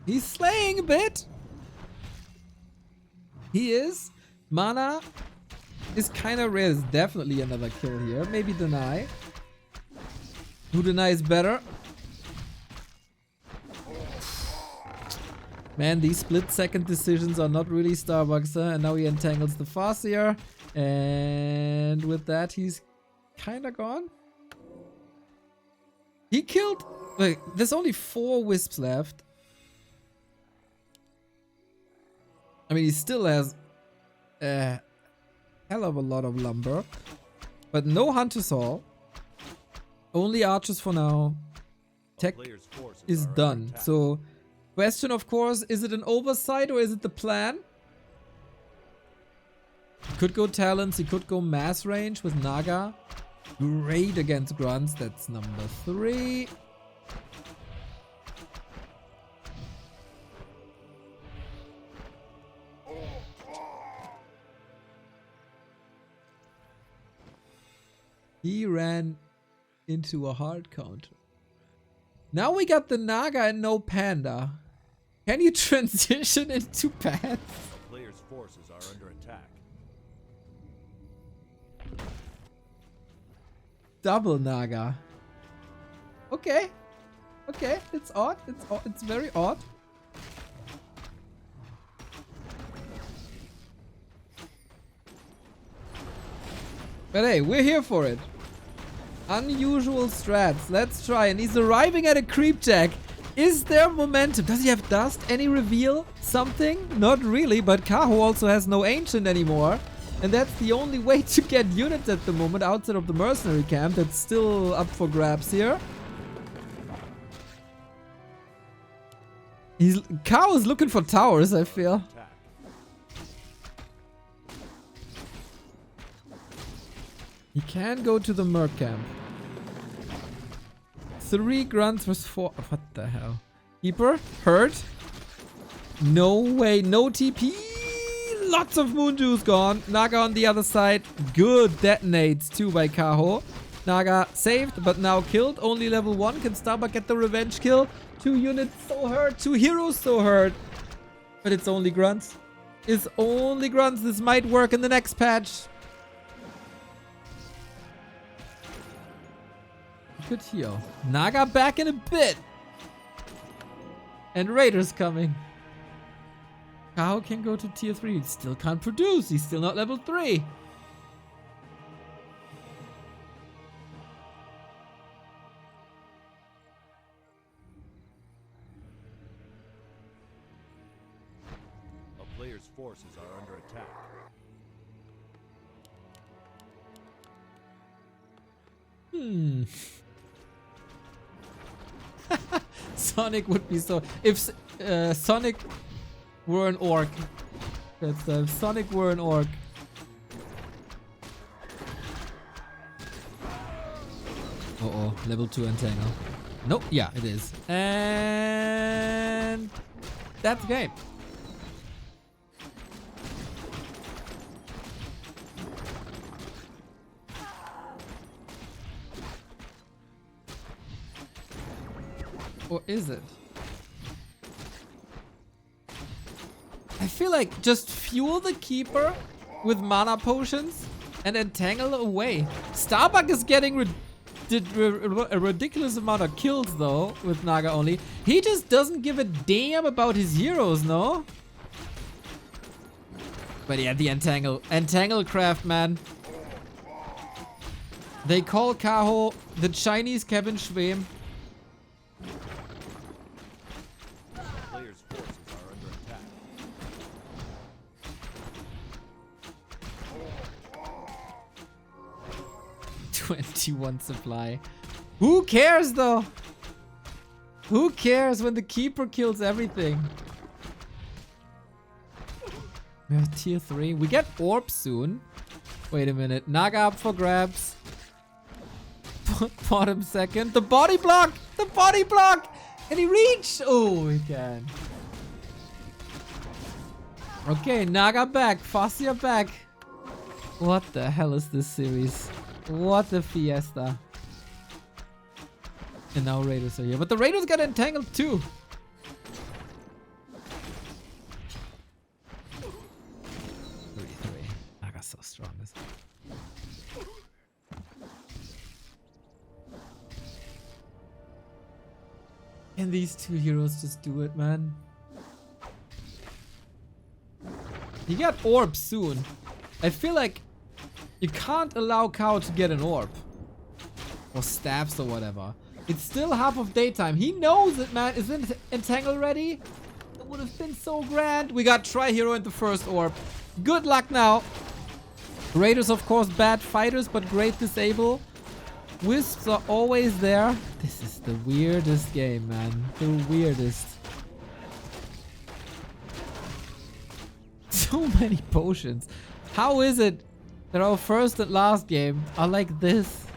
He's slaying a bit. He is. Mana is kind of rare. There's definitely another kill here. Maybe Deny. Who denies better? Man, these split-second decisions are not really Starbucks, huh? And now he entangles the Farseer. And with that, he's kind of gone. He killed... Wait, there's only 4 Wisps left. I mean, he still has a hell of a lot of lumber. But no Hunter's Hall. Only Archers for now. Tech is done. So... Question, of course, is it an oversight or is it the plan? He could go talents, he could go mass range with Naga. Great against grunts, that's number 3. He ran into a hard counter. Now we got the Naga and no Panda. Can you transition into paths? The player's forces are under attack. Double Naga. Okay. Okay, it's odd. It's very odd. But hey, we're here for it. Unusual strats. Let's try. And he's arriving at a creep jack. Is there momentum? Does he have dust? Any reveal? Something? Not really, but Kaho also has no ancient anymore. And that's the only way to get units at the moment outside of the mercenary camp. That's still up for grabs here. Kaho is looking for towers, I feel. He can go to the merc camp. 3 grunts versus 4. What the hell? Keeper? Hurt? No way. No TP. Lots of moon juice gone. Naga on the other side. Good detonates too by Kaho. Naga saved, but now killed. Only level 1. Can Starbuck get the revenge kill? 2 units so hurt. 2 heroes so hurt. But it's only grunts. It's only grunts. This might work in the next patch. Good heal. Naga back in a bit. And Raiders coming. Kaho can go to tier 3. He still can't produce. He's still not level 3. A player's forces are under attack. Sonic would be so... If Sonic were an orc. That's if Sonic were an orc. Uh-oh. Level 2 Entangle. Nope. Yeah, it is. And... that's the game. Or is it? I feel like just fuel the keeper with mana potions and entangle away. Starbuck is getting a ridiculous amount of kills though with Naga only. He just doesn't give a damn about his heroes, no? But yeah, the entangle craft, man. They call Kaho the Chinese Kevin Schwem. Player's forces are under attack. 21 supply. Who cares though? Who cares when the keeper kills everything? We have tier 3. We get orb soon. Wait a minute. Naga up for grabs. Bottom second. The body block! The body block! Can he reach? Oh, he can. Okay, Naga back. Fascia back. What the hell is this series? What a fiesta. And now Raiders are here. But the Raiders got entangled too. Naga's so strong. Can these two heroes just do it, man? He got orb soon. I feel like you can't allow Kaho to get an orb. Or staffs or whatever. It's still half of daytime. He knows it, man. Isn't Entangle ready? It would have been so grand. We got Tri-Hero in the first orb. Good luck now. Raiders, of course, bad fighters, but great disable. Wisps are always there. This is the weirdest game, man. The weirdest. So many potions. How is it that our first and last game are like this?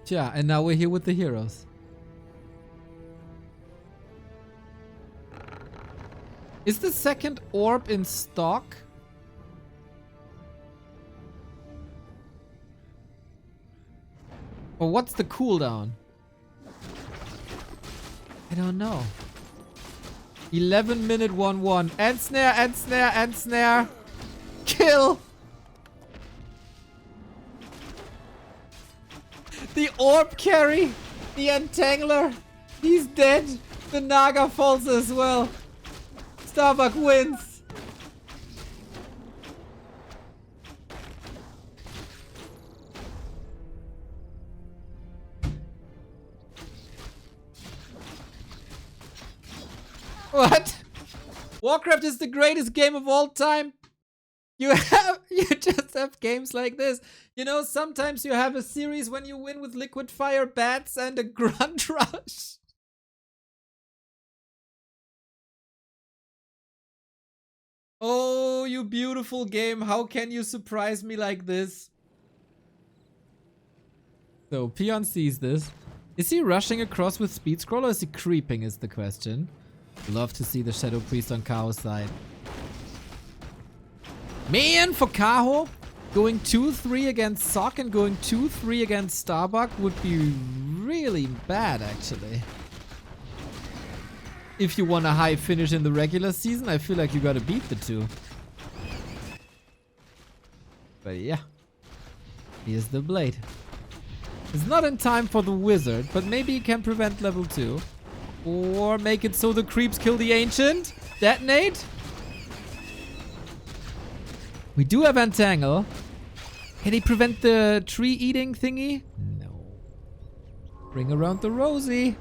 Yeah, and now we're here with the heroes. Is the second orb in stock? Or what's the cooldown? I don't know. 11-minute 1-1. And snare, and snare, and snare. Kill! The orb carry! The entangler! He's dead! The Naga falls as well! Starbuck wins! What? Warcraft is the greatest game of all time? You just have games like this. You know, sometimes you have a series when you win with Liquid Fire Bats and a Grunt Rush. Oh, you beautiful game. How can you surprise me like this? So, Peon sees this. Is he rushing across with Speed Scroll or is he creeping is the question. Love to see the Shadow Priest on Kaho's side. Man, for Kaho, going 2-3 against Sock and going 2-3 against Starbuck would be really bad, actually. If you want a high finish in the regular season, I feel like you gotta beat the two. But yeah. Here's the blade. It's not in time for the wizard, but maybe he can prevent level 2. Or make it so the creeps kill the ancient. Detonate. We do have Entangle. Can he prevent the tree eating thingy? No. Bring around the Rosie.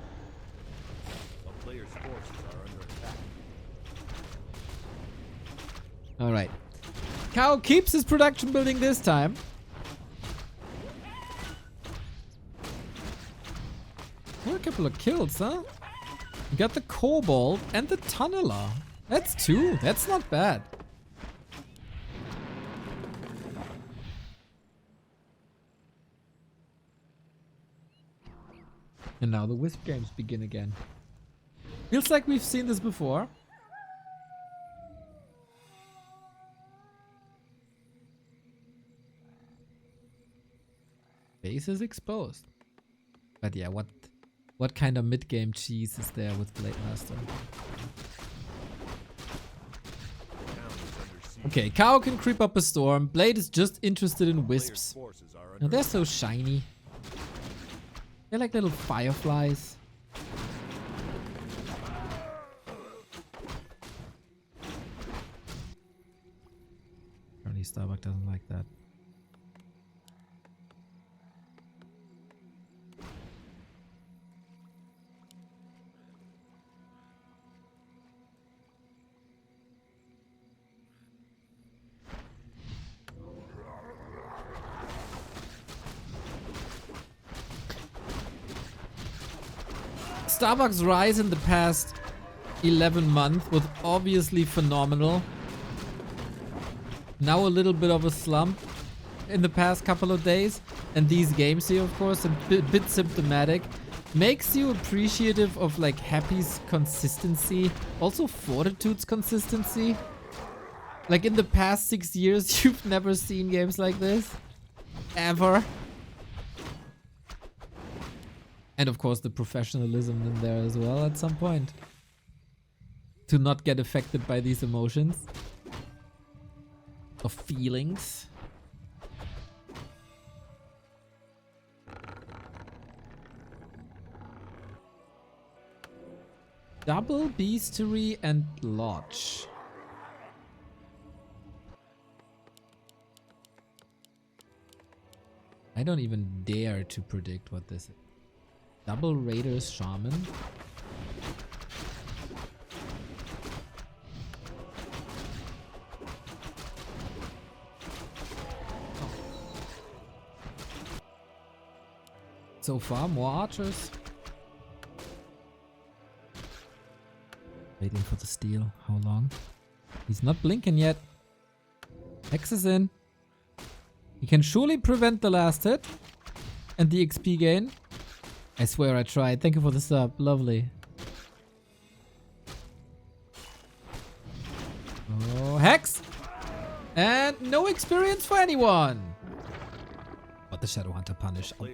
A player's forces are under attack. Alright. Kaho keeps his production building this time. Oh, a couple of kills, huh? We got the Kobold and the Tunneler. That's 2. That's not bad. And now the Wisp games begin again. Feels like we've seen this before. Base is exposed. But yeah, what kind of mid-game cheese is there with Blade Master? Okay, Kaho can creep up a storm. Blade is just interested in wisps. Now they're so shiny. They're like little fireflies. Apparently Starbuck doesn't like that. Starbuck's rise in the past 11 months was obviously phenomenal. Now a little bit of a slump in the past couple of days. And these games here, of course, a bit symptomatic. Makes you appreciative of like Happy's consistency. Also Fortitude's consistency. Like in the past 6 years, you've never seen games like this. Ever. And of course the professionalism in there as well at some point. To not get affected by these emotions. Or feelings. Double Beastery and Lodge. I don't even dare to predict what this is. Double Raiders Shaman. So far, more archers. Waiting for the steal. How long? He's not blinking yet. Hex is in. He can surely prevent the last hit. And the XP gain. I swear I tried. Thank you for the sub. Lovely. Oh, Hex! And no experience for anyone. But the Shadowhunter punish. Oh,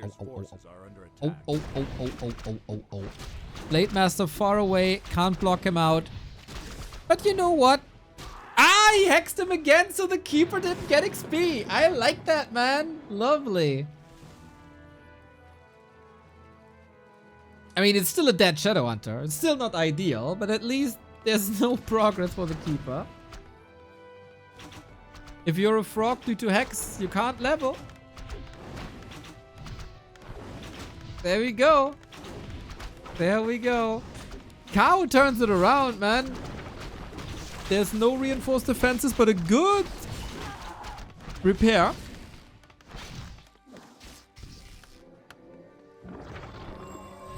oh. Blade Master far away. Can't block him out. But you know what? Ah, he hexed him again so the Keeper didn't get XP. I like that, man. Lovely. I mean, it's still a dead Shadowhunter. It's still not ideal, but at least there's no progress for the Keeper. If you're a frog due to Hex, you can't level. There we go. There we go. Kaho turns it around, man. There's no reinforced defenses, but a good repair.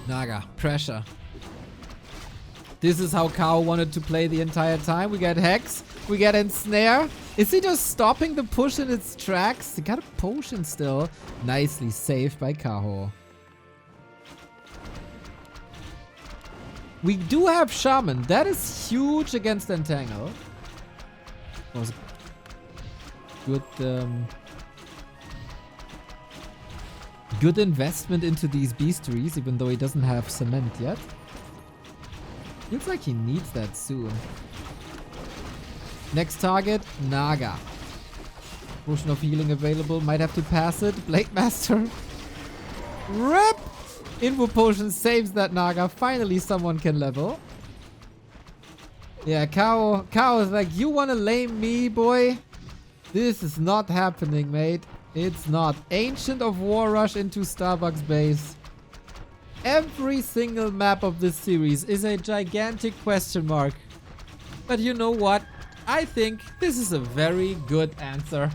Naga, pressure. This is how Kaho wanted to play the entire time. We get Hex, we get Ensnare. Is he just stopping the push in its tracks? He got a potion still. Nicely saved by Kaho. We do have Shaman. That is huge against Entangle. That was good Good investment into these beasteries, even though he doesn't have cement yet. Looks like he needs that soon. Next target, Naga. Potion of healing available. Might have to pass it. Blade Master. RIP! Info Potion saves that Naga. Finally someone can level. Yeah, Kaho is like, you wanna lame me, boy? This is not happening, mate. It's not. Ancient of War Rush into Starbuck's base. Every single map of this series is a gigantic question mark. But you know what? I think this is a very good answer.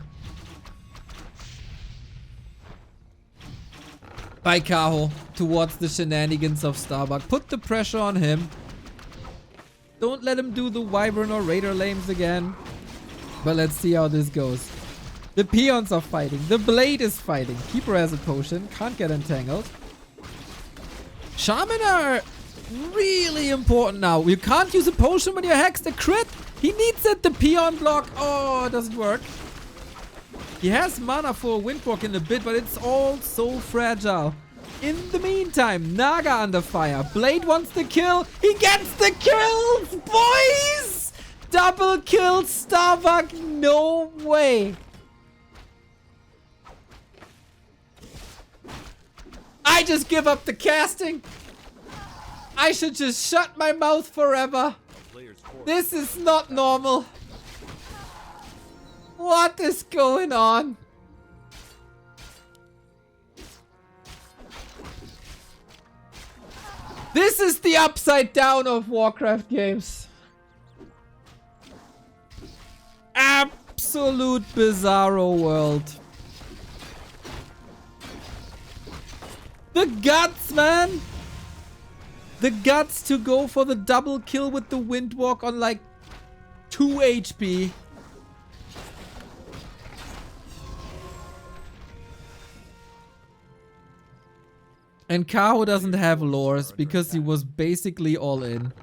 By Kaho towards the shenanigans of Starbuck. Put the pressure on him. Don't let him do the Wyvern or Raider lames again. But let's see how this goes. The peons are fighting. The blade is fighting. Keeper has a potion. Can't get entangled. Shaman are really important now. You can't use a potion when you're hexed. A crit. He needs it. The peon block. Oh, it doesn't work. He has mana for a windwalk in a bit, but it's all so fragile. In the meantime, Naga under fire. Blade wants the kill. He gets the kills, boys! Double kill, Starbuck. No way. I just give up the casting. I should just shut my mouth forever. This is not normal. What is going on? This is the upside down of Warcraft games. Absolute bizarro world. The guts, man! The guts to go for the double kill with the windwalk on like 2 HP. And Kaho doesn't have lores because he was basically all in.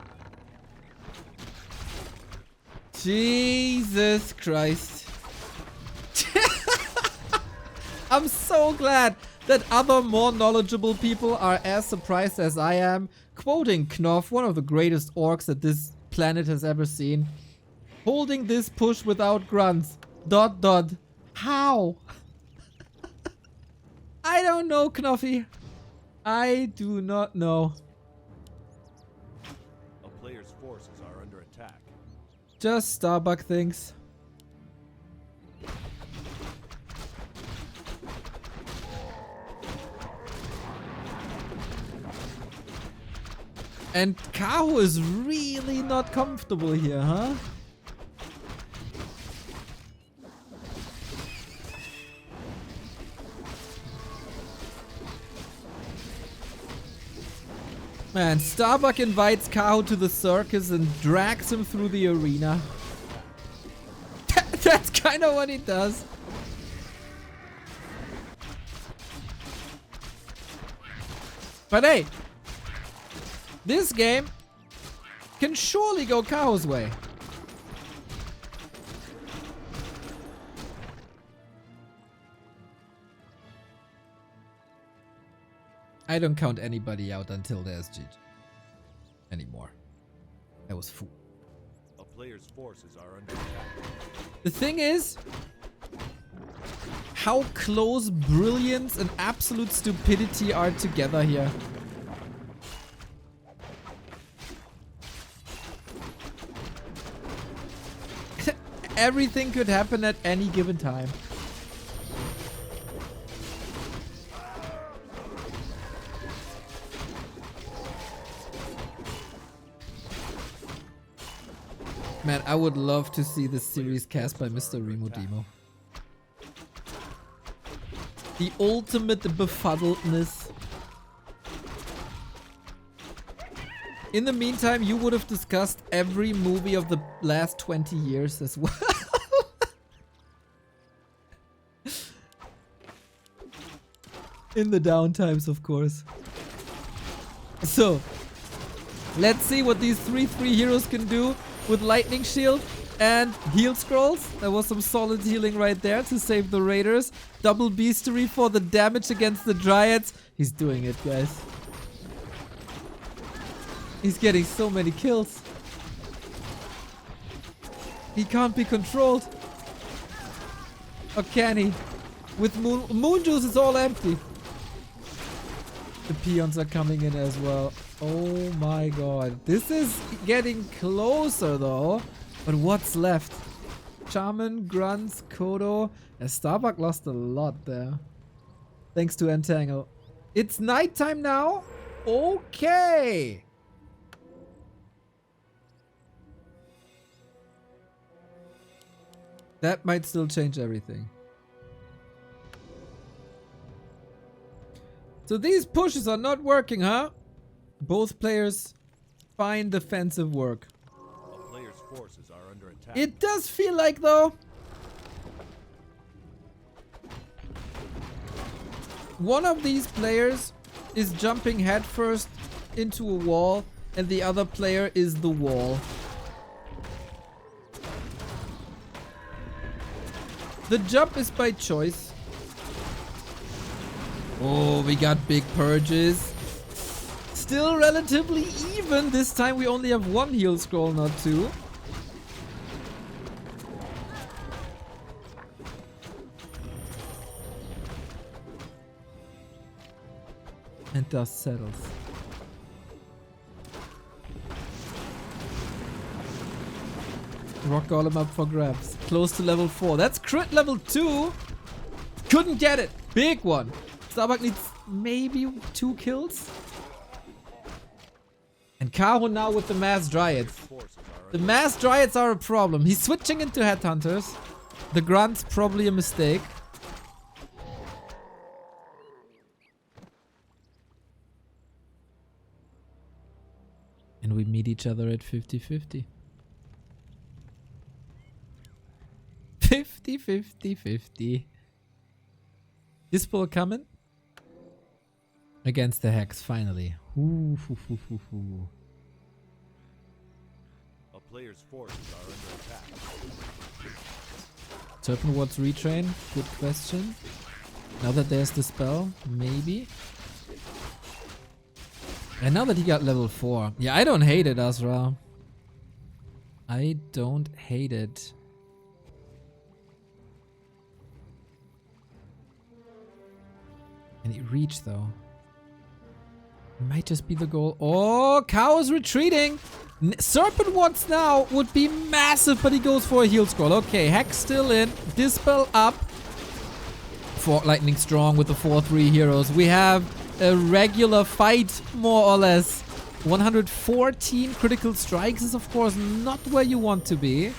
Jesus Christ. I'm so glad that other more knowledgeable people are as surprised as I am. Quoting Knopf, one of the greatest orcs that this planet has ever seen. Holding this push without grunts. ... How? I don't know, Knopfy. I do not know. A player's forces are under attack. Just Starbuck things. And Kaho is really not comfortable here, huh? Man, Starbuck invites Kaho to the circus and drags him through the arena. That's kind of what he does. But hey, this game can surely go Kaho's way. I don't count anybody out until there's GG anymore. That was fool. A player's forces are under attack. The thing is, how close brilliance and absolute stupidity are together here. Everything could happen at any given time. Man, I would love to see this series cast by Mr. Remo Demo. The ultimate befuddledness. In the meantime, you would have discussed every movie of the last 20 years as well. In the downtimes, of course. So, let's see what these 3/3 heroes can do with Lightning Shield. And heal scrolls. There was some solid healing right there to save the raiders. Double beastery for the damage against the dryads. He's doing it, guys. He's getting so many kills. He can't be controlled. Or can he? With moon juice, it's all empty. The peons are coming in as well. Oh my god. This is getting closer though. But what's left? Shaman, Grunts, Kodo. Starbuck lost a lot there. Thanks to Entangle. It's nighttime now? Okay. That might still change everything. So these pushes are not working, huh? Both players find defensive work. A player's forces are under attack. It does feel like though. One of these players is jumping headfirst into a wall and the other player is the wall. The jump is by choice. Oh, we got big purges. Still relatively even. This time we only have one heal scroll, not two. And dust settles. Rock Golem up for grabs. Close to level 4. That's crit level 2. Couldn't get it. Big one. Starbuck needs maybe 2 kills. And Kaho now with the mass dryads. The mass dryads are a problem. He's switching into headhunters. The grunt's probably a mistake. And we meet each other at 50-50. 50-50-50. Dispel coming. Against the Hex, finally. Ooh, hoo, hoo, hoo, hoo. A player's forces are under attack. Serpent Wards retrain? Good question. Now that there's the spell, maybe. And now that he got level 4. Yeah, I don't hate it, Azra. I don't hate it. Can he reach though? Might just be the goal. Oh, Kaho's retreating. Serpent Wards now would be massive, but he goes for a heal scroll. Okay, Hex still in. Dispel up. For Lightning Strong with the 4-3 heroes. We have a regular fight, more or less. 114 critical strikes is of course not where you want to be.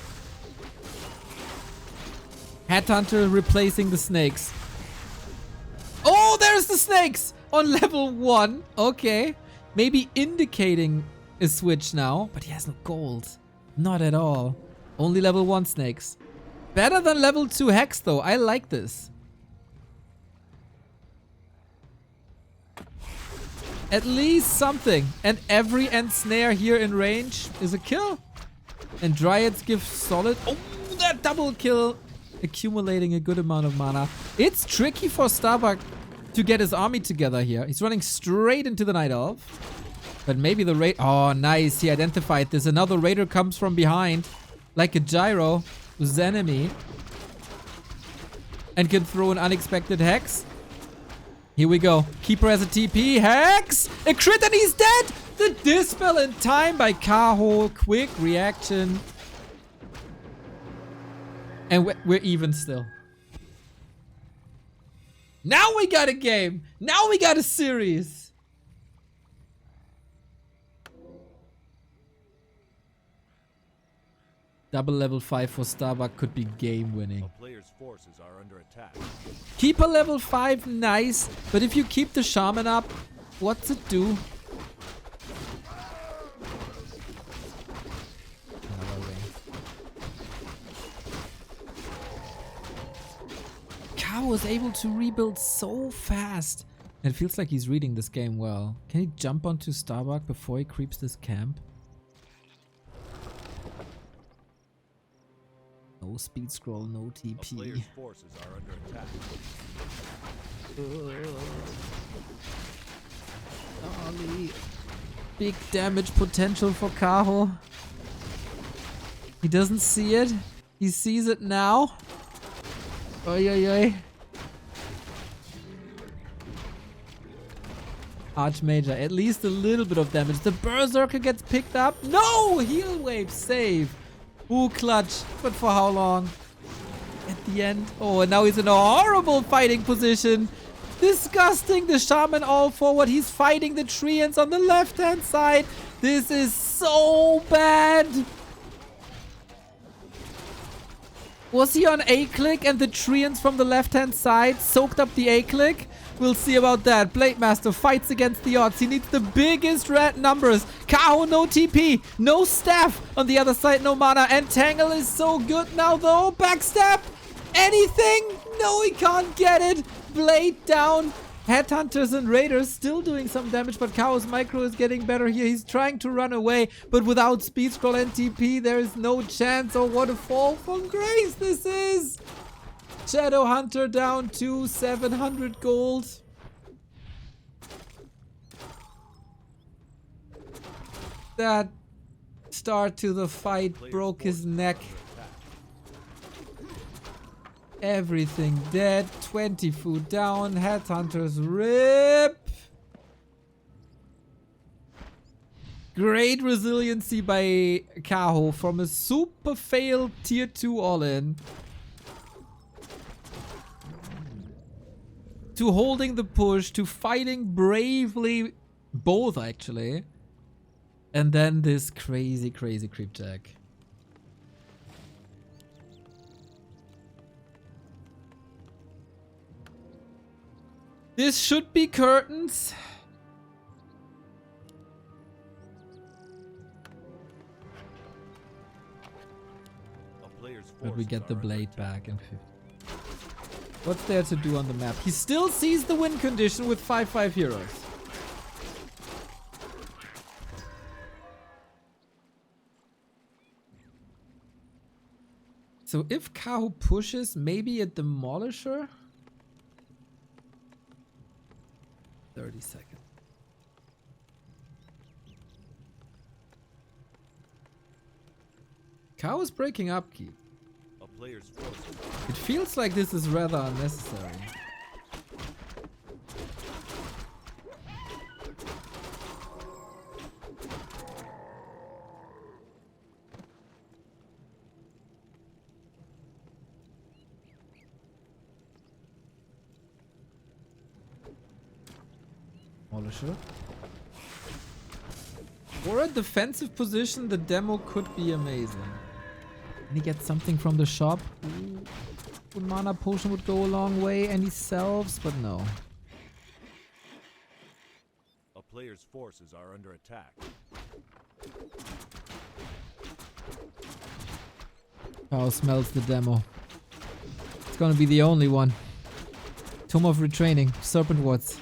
Headhunter replacing the snakes. Oh, there's the snakes on level 1. Okay. Maybe indicating a switch now, but he has no gold. Not at all. Only level 1 snakes. Better than level 2 Hex though. I like this. At least something. And every end snare here in range is a kill. And Dryads give solid... Oh, that double kill. Accumulating a good amount of mana. It's tricky for Starbuck to get his army together here. He's running straight into the Night Elf. But maybe the raid... Oh, nice. He identified this. Another raider comes from behind. Like a gyro. Who's the enemy. And can throw an unexpected Hex. Here we go. Keeper has a TP. Hex! A crit and he's dead! The Dispel in time by Kaho. Quick reaction. And we're even still. Now we got a game. Now we got a series. Double level 5 for Starbuck could be game winning. A player's forces are under attack. Keep a level 5, nice. But if you keep the Shaman up, what's it do? Another ring. Kaho was able to rebuild so fast. It feels like he's reading this game well. Can he jump onto Starbuck before he creeps this camp? No speed scroll, no A TP. player's forces are under attack. Golly. Big damage potential for Kaho. He doesn't see it. He sees it now. Oi, oi, oi. Archmage, at least a little bit of damage. The Berserker gets picked up. No! Heal wave save. Ooh, clutch. But for how long? At the end. Oh, and now he's in a horrible fighting position. Disgusting. The Shaman all forward. He's fighting the Treants on the left-hand side. This is so bad. Was he on A-click and the Treants from the left-hand side soaked up the A-click? We'll see about that. Blade Master fights against the odds. He needs the biggest red numbers. Kaho, no TP. No staff. On the other side, no mana. And Tangle is so good now, though. Backstab. Anything? No, he can't get it. Blade down. Headhunters and Raiders still doing some damage, but Kaho's micro is getting better here. He's trying to run away, but without speed scroll and TP, there is no chance. Oh, what a fall from grace this is. Shadow Hunter down to 700 gold. That start to the fight broke his neck. Everything dead. 20 food down. Headhunters rip. Great resiliency by Kaho from a super failed tier 2 all-in to holding the push, to fighting bravely, both actually, and then this crazy creep jack. This should be curtains. But we get the blade back in 50. What's there to do on the map? He still sees the win condition with 5/5 heroes. So if Kaho pushes, maybe a Demolisher? 30 seconds. Kaho is breaking upkeep. It feels like this is rather unnecessary. Demolisher. For a defensive position, the demo could be amazing. Can he get something from the shop? Ooh. Mana Potion would go a long way. Any salves, but no. A player's forces are under attack. Oh, smells the demo. It's gonna be the only one. Tomb of Retraining. Serpent Wards.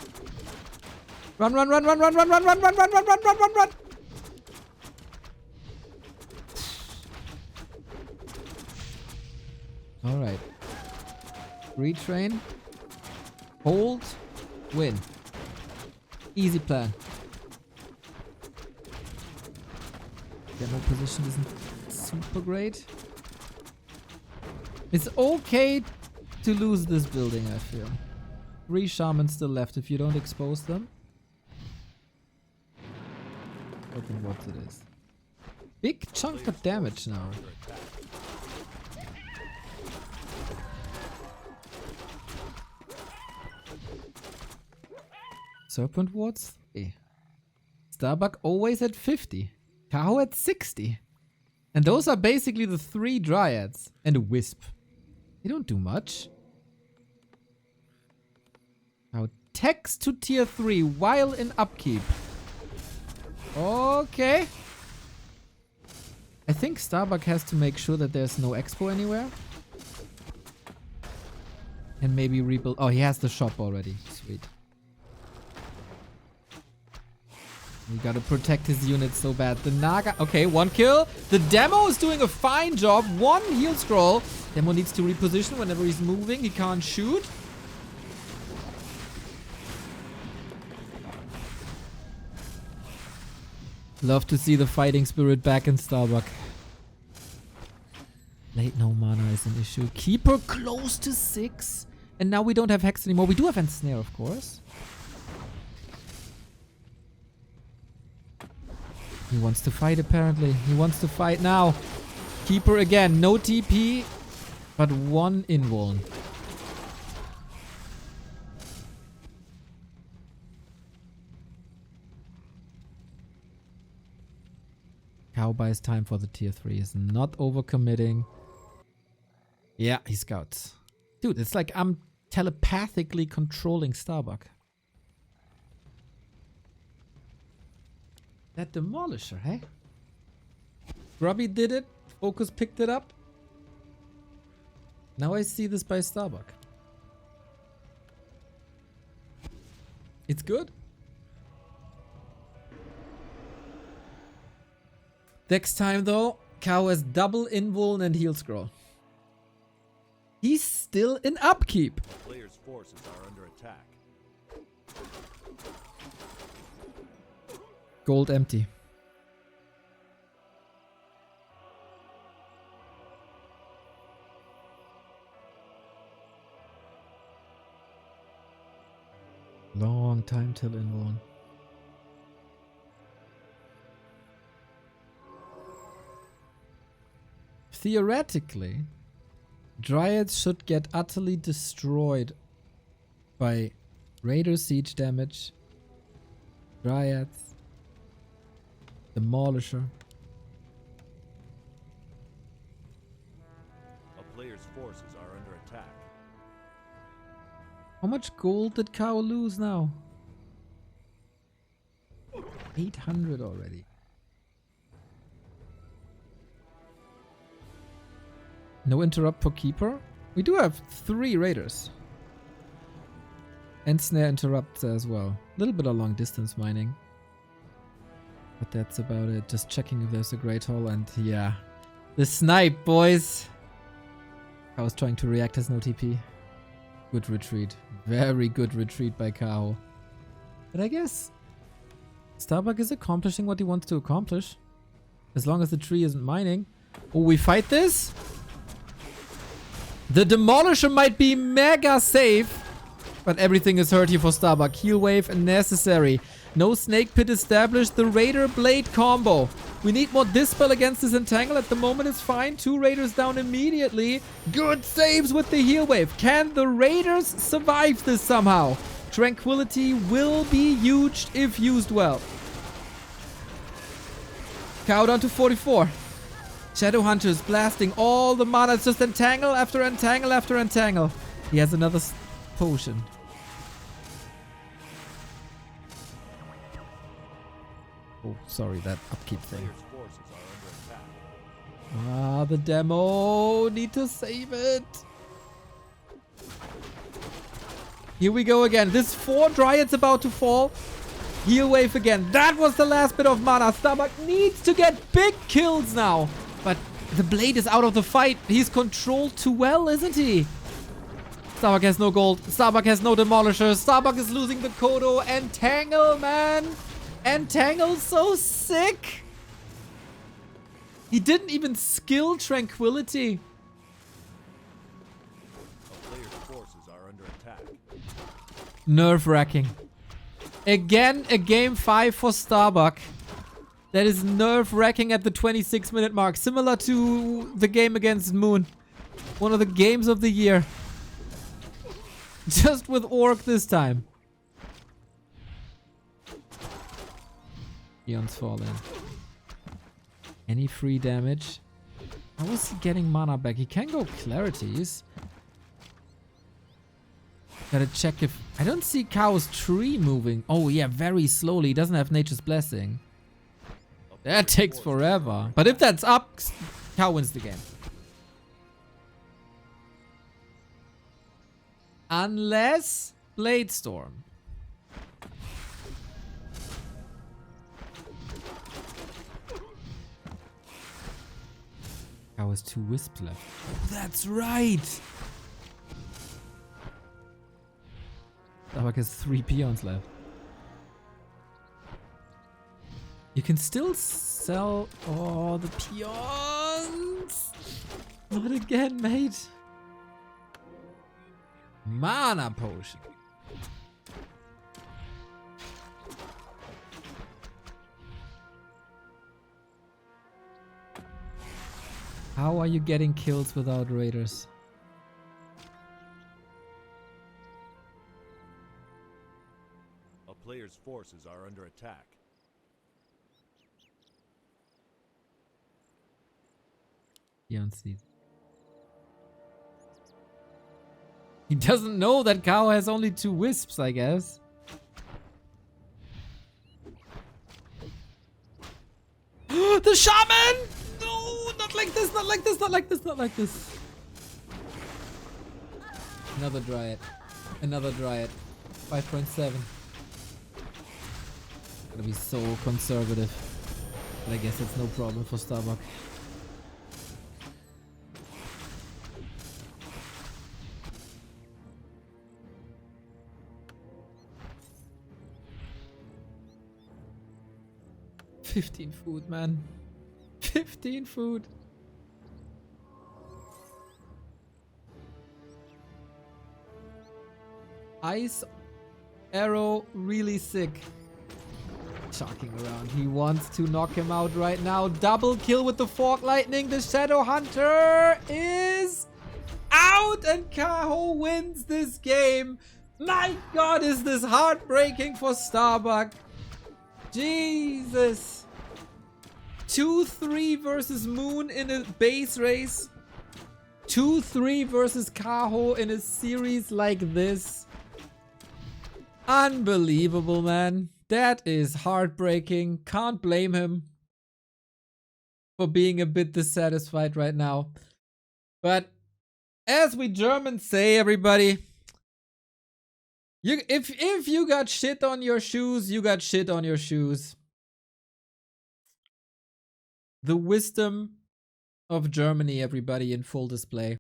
Run, run, run, run, run, run, run, run, run, run, run, run, run, run, run! Alright. Retrain. Hold. Win. Easy plan. Demo position isn't super great. It's okay to lose this building, I feel. 3 shamans still left if you don't expose them. Open what it is. Big chunk of damage now. Serpent wards? Starbuck always at 50. Kaho at 60. And those are basically the 3 dryads. And a wisp. They don't do much. Now text to tier 3 while in upkeep. Okay. I think Starbuck has to make sure that there's no expo anywhere. And maybe rebuild. Oh, he has the shop already. Sweet. We gotta protect his units so bad. The Naga... Okay, 1 kill. The Demo is doing a fine job. 1 heal scroll. Demo needs to reposition whenever he's moving. He can't shoot. Love to see the fighting spirit back in Starbuck. Late no mana is an issue. Keeper close to 6. And now we don't have Hex anymore. We do have Ensnare, of course. He wants to fight, apparently. He wants to fight now. Keeper again. No TP, but 1 invuln. Kaho buys time for the tier 3. Is not overcommitting. Yeah, he scouts. Dude, it's like I'm telepathically controlling Starbuck. That Demolisher, hey? Grubby did it. Focus picked it up. Now I see this by Starbuck. It's good. Next time though, Kaho has double invuln and heal scroll. He's still in upkeep. Player's forces are under attack. Gold empty. Long time till invuln. Theoretically, Dryads should get utterly destroyed by Raider siege damage, Dryads, Demolisher. A player's forces are under attack. How much gold did Kaho lose now? 800 already. No interrupt for Keeper. We do have 3 Raiders. And Snare interrupts as well. A little bit of long distance mining. But that's about it. Just checking if there's a Great Hall, and yeah. The snipe, boys! I was trying to react, has no TP. Good retreat. Very good retreat by Kaho. But I guess Starbuck is accomplishing what he wants to accomplish. As long as the tree isn't mining. Oh, we fight this? The Demolisher might be mega safe, but everything is hurt here for Starbuck. Heal wave necessary. No Snake Pit established. The Raider Blade combo. We need more Dispel against this Entangle. At the moment it's fine. 2 Raiders down immediately. Good saves with the heal wave. Can the Raiders survive this somehow? Tranquility will be huge if used well. Kaho down to 44. Shadowhunters blasting all the mana. It's just Entangle after Entangle after Entangle. He has another potion. Oh, sorry, that upkeep thing. Player's forces are under attack. Ah, the Demo. Need to save it. Here we go again. This 4 Dryads about to fall. Heal wave again. That was the last bit of mana. Starbuck needs to get big kills now. But the Blade is out of the fight. He's controlled too well, isn't he? Starbuck has no gold. Starbuck has no Demolisher. Starbuck is losing the Kodo. Entangle, man. Entangle's so sick. He didn't even skill Tranquility. A player's forces are under attack. Nerve-wracking. Again, a game 5 for Starbuck. That is nerve-wracking at the 26-minute mark. Similar to the game against Moon. One of the games of the year. Just with Orc this time. Eon's falling. Any free damage? How is he getting mana back? He can go Clarities. Gotta check if... I don't see Kaho's tree moving. Oh yeah, very slowly. He doesn't have Nature's Blessing. That takes forever. But if that's up, Kaho wins the game. Unless Blade Storm. Kaho has 2 wisps left. Oh, that's right! Starbuck has 3 peons left. You can still sell all the peons! Not again, mate! Mana Potion. How are you getting kills without raiders? A player's forces are under attack. Peon seed. He doesn't know that Kaho has only 2 wisps, I guess. The shaman! No, not like this, not like this, not like this, not like this. Another dryad. Another dryad. 5.7. Gotta be so conservative. But I guess it's no problem for Starbuck. $15 food, man. 15 food. Ice arrow really sick. Talking around. He wants to knock him out right now. Double kill with the fork lightning. The Shadow Hunter is out and Kaho wins this game. My god, is this heartbreaking for Starbuck. Jesus. 2-3 versus Moon in a base race. 2-3 versus Kaho in a series like this. Unbelievable, man. That is heartbreaking. Can't blame him for being a bit dissatisfied right now. But as we Germans say, everybody, if you got shit on your shoes, you got shit on your shoes. The wisdom of Germany, everybody, in full display.